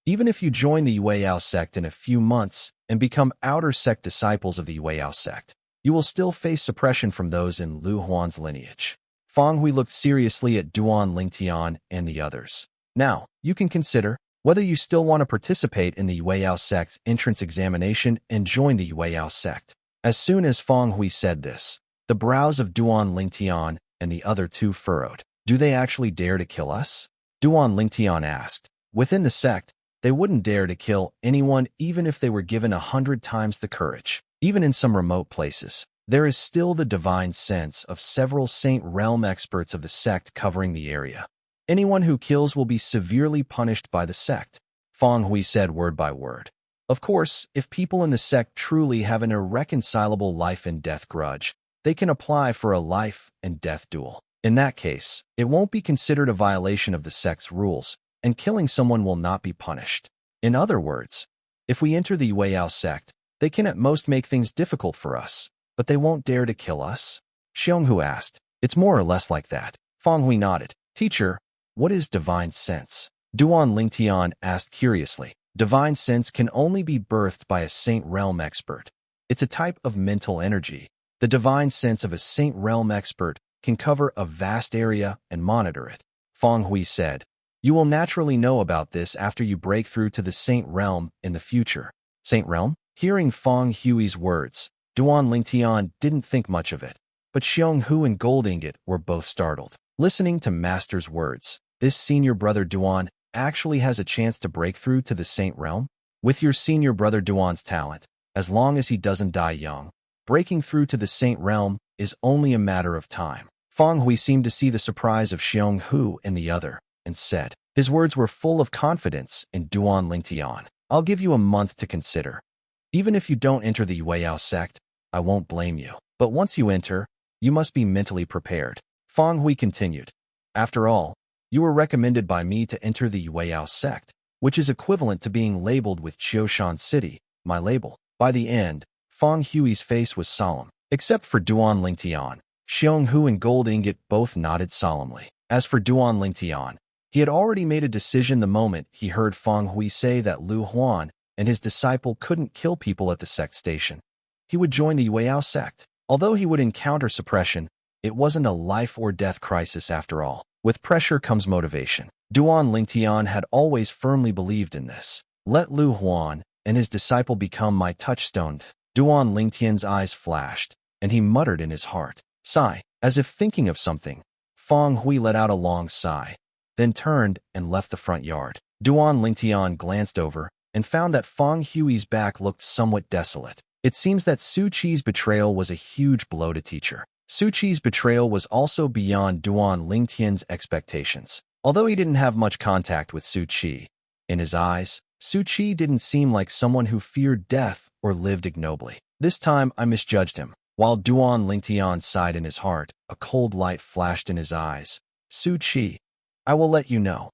Even if you join the Yueyao sect in a few months and become outer sect disciples of the Yueyao sect, you will still face suppression from those in Lu Huan's lineage. Feng Hui looked seriously at Duan Lingtian and the others. Now, you can consider whether you still want to participate in the Yueyao sect's entrance examination and join the Yueyao sect. As soon as Feng Hui said this, the brows of Duan Lingtian and the other two furrowed. Do they actually dare to kill us? Duan Lingtian asked. Within the sect, they wouldn't dare to kill anyone even if they were given 100 times the courage. Even in some remote places, there is still the divine sense of several Saint Realm experts of the sect covering the area. Anyone who kills will be severely punished by the sect, Feng Hui said word by word. Of course, if people in the sect truly have an irreconcilable life and death grudge, they can apply for a life and death duel. In that case, it won't be considered a violation of the sect's rules, and killing someone will not be punished. In other words, if we enter the Yueyao sect, they can at most make things difficult for us, but they won't dare to kill us? Xionghu asked. It's more or less like that. Feng Hui nodded. Teacher, what is divine sense? Duan Lingtian asked curiously. Divine sense can only be birthed by a Saint Realm expert. It's a type of mental energy. The divine sense of a Saint Realm expert can cover a vast area and monitor it. Feng Hui said, "You will naturally know about this after you break through to the Saint Realm in the future." Saint Realm? Hearing Feng Hui's words, Duan Lingtian didn't think much of it, but Xiong Hu and Gold Ingot were both startled. Listening to Master's words, this senior brother Duan actually has a chance to break through to the Saint Realm? With your senior brother Duan's talent, as long as he doesn't die young, breaking through to the Saint Realm is only a matter of time. Feng Hui seemed to see the surprise of Xiong Hu and the other, and said, his words were full of confidence in Duan Lingtian. "I'll give you a month to consider. Even if you don't enter the Yueyao sect, I won't blame you. But once you enter, you must be mentally prepared." Feng Hui continued, "After all, you were recommended by me to enter the Yueyao sect, which is equivalent to being labeled with Qiushan City, my label." By the end, Feng Hui's face was solemn. Except for Duan Lingtian, Xiong Hu and Gold Ingot both nodded solemnly. As for Duan Lingtian, he had already made a decision the moment he heard Feng Hui say that Lu Huan and his disciple couldn't kill people at the sect station. He would join the Yueyao sect. Although he would encounter suppression, it wasn't a life-or-death crisis after all. With pressure comes motivation. Duan Lingtian had always firmly believed in this. Let Lu Huan and his disciple become my touchstone. Duan Lingtian's eyes flashed, and he muttered in his heart. Sigh, as if thinking of something. Feng Hui let out a long sigh, then turned and left the front yard. Duan Lingtian glanced over and found that Feng Hui's back looked somewhat desolate. It seems that Su Qi's betrayal was a huge blow to teacher. Su Qi's betrayal was also beyond Duan Lingtian's expectations. Although he didn't have much contact with Su Qi, in his eyes, Su Qi didn't seem like someone who feared death or lived ignobly. This time I misjudged him. While Duan Lingtian sighed in his heart, a cold light flashed in his eyes. Su Qi, I will let you know.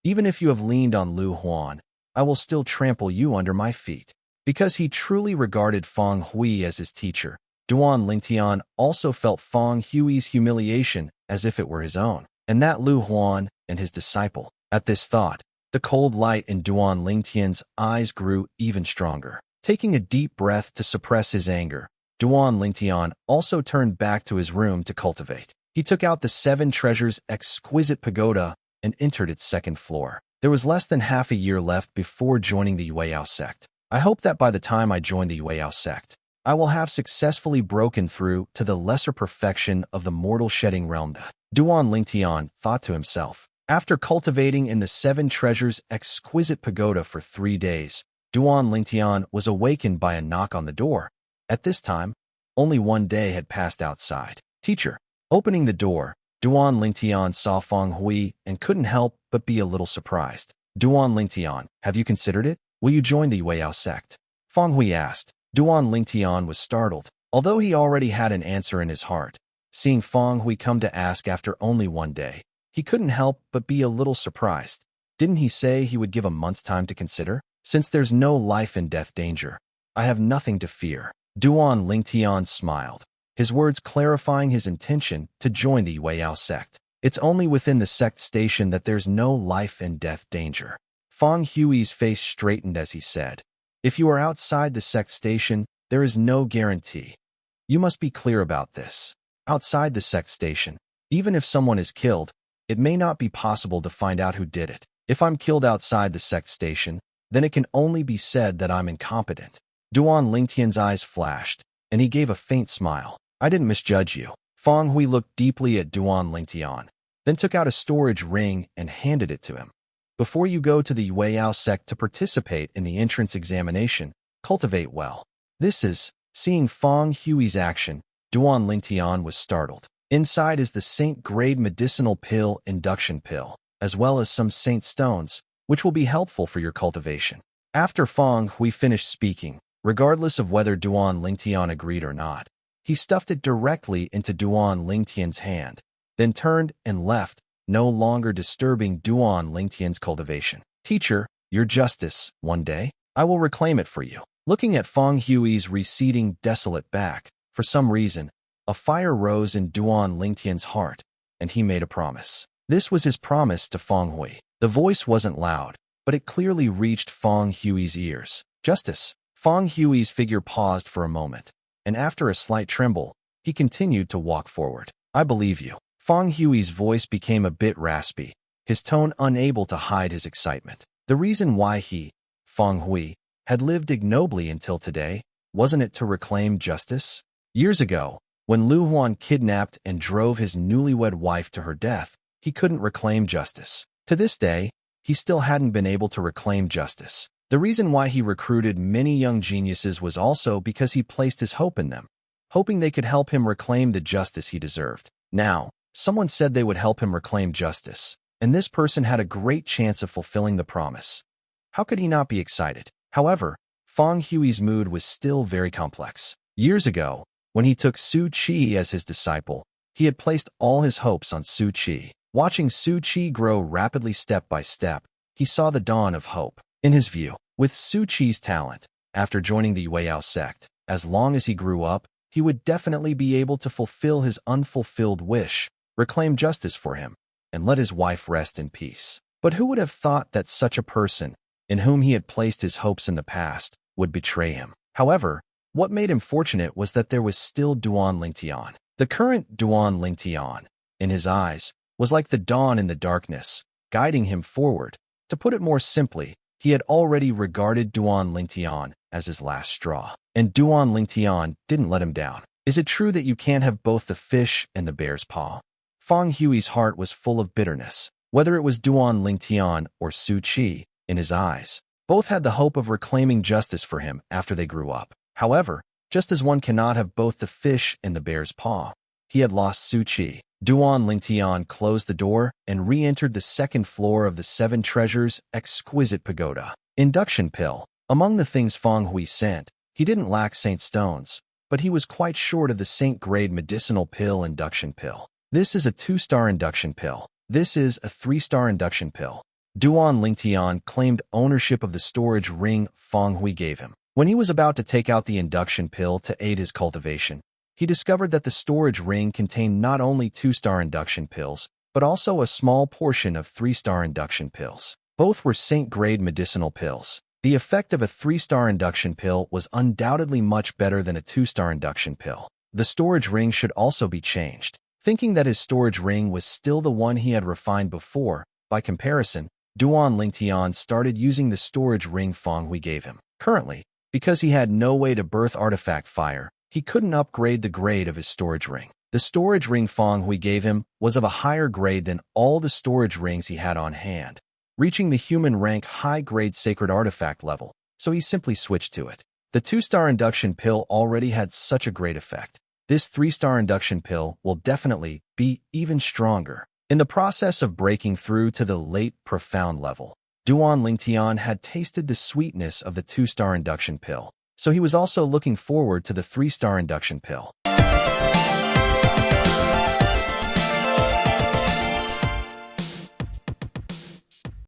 Even if you have leaned on Lu Huan, I will still trample you under my feet. Because he truly regarded Feng Hui as his teacher, Duan Lingtian also felt Feng Hui's humiliation as if it were his own, and that Lu Huan and his disciple. At this thought, the cold light in Duan Lingtian's eyes grew even stronger. Taking a deep breath to suppress his anger, Duan Lingtian also turned back to his room to cultivate. He took out the 7 Treasures exquisite pagoda and entered its second floor. There was less than half a year left before joining the Yueyao sect. I hope that by the time I join the Yueyao sect, I will have successfully broken through to the lesser perfection of the mortal shedding realm. Duan Lingtian thought to himself. After cultivating in the 7 Treasures exquisite pagoda for 3 days, Duan Lingtian was awakened by a knock on the door. At this time, only 1 day had passed outside. Teacher. Opening the door, Duan Lingtian saw Feng Hui and couldn't help but be a little surprised. Duan Lingtian, have you considered it? Will you join the Yueyao sect? Feng Hui asked. Duan Lingtian was startled, although he already had an answer in his heart. Seeing Feng Hui come to ask after only 1 day, he couldn't help but be a little surprised. Didn't he say he would give a month's time to consider? Since there's no life and death danger, I have nothing to fear. Duan Lingtian smiled, his words clarifying his intention to join the Yueyao sect. It's only within the sect station that there's no life and death danger. Feng Hui's face straightened as he said, if you are outside the sect station, there is no guarantee. You must be clear about this. Outside the sect station, even if someone is killed, it may not be possible to find out who did it. If I'm killed outside the sect station, then it can only be said that I'm incompetent. Duan Lingtian's eyes flashed, and he gave a faint smile. I didn't misjudge you. Feng Hui looked deeply at Duan Lingtian, then took out a storage ring and handed it to him. Before you go to the Yueyao sect to participate in the entrance examination, cultivate well. This is, seeing Feng Hui's action, Duan Lingtian was startled. Inside is the Saint-grade medicinal pill induction pill, as well as some Saint stones, which will be helpful for your cultivation. After Feng Hui finished speaking, regardless of whether Duan Lingtian agreed or not, he stuffed it directly into Duan Lingtian's hand, then turned and left, no longer disturbing Duan Lingtian's cultivation. Teacher, your justice, one day, I will reclaim it for you. Looking at Feng Hui's receding, desolate back, for some reason, a fire rose in Duan Lingtian's heart, and he made a promise. This was his promise to Feng Hui. The voice wasn't loud, but it clearly reached Fong Hui's ears. Justice. Fong Hui's figure paused for a moment, and after a slight tremble, he continued to walk forward. I believe you. Fong Hui's voice became a bit raspy, his tone unable to hide his excitement. The reason why he, Fong Hui, had lived ignobly until today, wasn't it to reclaim justice? Years ago, when Lu Huan kidnapped and drove his newlywed wife to her death, he couldn't reclaim justice. To this day, he still hadn't been able to reclaim justice. The reason why he recruited many young geniuses was also because he placed his hope in them, hoping they could help him reclaim the justice he deserved. Now, someone said they would help him reclaim justice, and this person had a great chance of fulfilling the promise. How could he not be excited? However, Fong Hui's mood was still very complex. Years ago, when he took Su Qi as his disciple, he had placed all his hopes on Su Qi. Watching Su Qi grow rapidly step by step, he saw the dawn of hope. In his view, with Su Qi's talent, after joining the Yueyao sect, as long as he grew up, he would definitely be able to fulfill his unfulfilled wish, reclaim justice for him, and let his wife rest in peace. But who would have thought that such a person, in whom he had placed his hopes in the past, would betray him? However, what made him fortunate was that there was still Duan Lingtian. The current Duan Lingtian, in his eyes, was like the dawn in the darkness, guiding him forward. To put it more simply, he had already regarded Duan Lingtian as his last straw, and Duan Lingtian didn't let him down. Is it true that you can't have both the fish and the bear's paw? Fong Hui's heart was full of bitterness. Whether it was Duan Lingtian or Su Qi, in his eyes, both had the hope of reclaiming justice for him after they grew up. However, just as one cannot have both the fish and the bear's paw, he had lost Su Qi. Duan Lingtian closed the door and re-entered the second floor of the Seven Treasures' exquisite pagoda. Induction pill. Among the things Fong Hui sent, he didn't lack saint stones, but he was quite short of the saint-grade medicinal pill induction pill. This is a 2-star induction pill. This is a 3-star induction pill. Duan Lingtian claimed ownership of the storage ring Fong Hui gave him. When he was about to take out the induction pill to aid his cultivation, he discovered that the storage ring contained not only 2-star induction pills, but also a small portion of 3-star induction pills. Both were saint-grade medicinal pills. The effect of a 3-star induction pill was undoubtedly much better than a 2-star induction pill. The storage ring should also be changed. Thinking that his storage ring was still the one he had refined before, by comparison, Duan Lingtian started using the storage ring Fong Hui gave him. Currently, because he had no way to birth artifact fire, he couldn't upgrade the grade of his storage ring. The storage ring Fong Hui gave him was of a higher grade than all the storage rings he had on hand, reaching the human rank high-grade sacred artifact level, so he simply switched to it. The 2-star induction pill already had such a great effect. This 3-star induction pill will definitely be even stronger. In the process of breaking through to the late profound level, Duan Lingtian had tasted the sweetness of the 2-star induction pill, so he was also looking forward to the 3-star induction pill.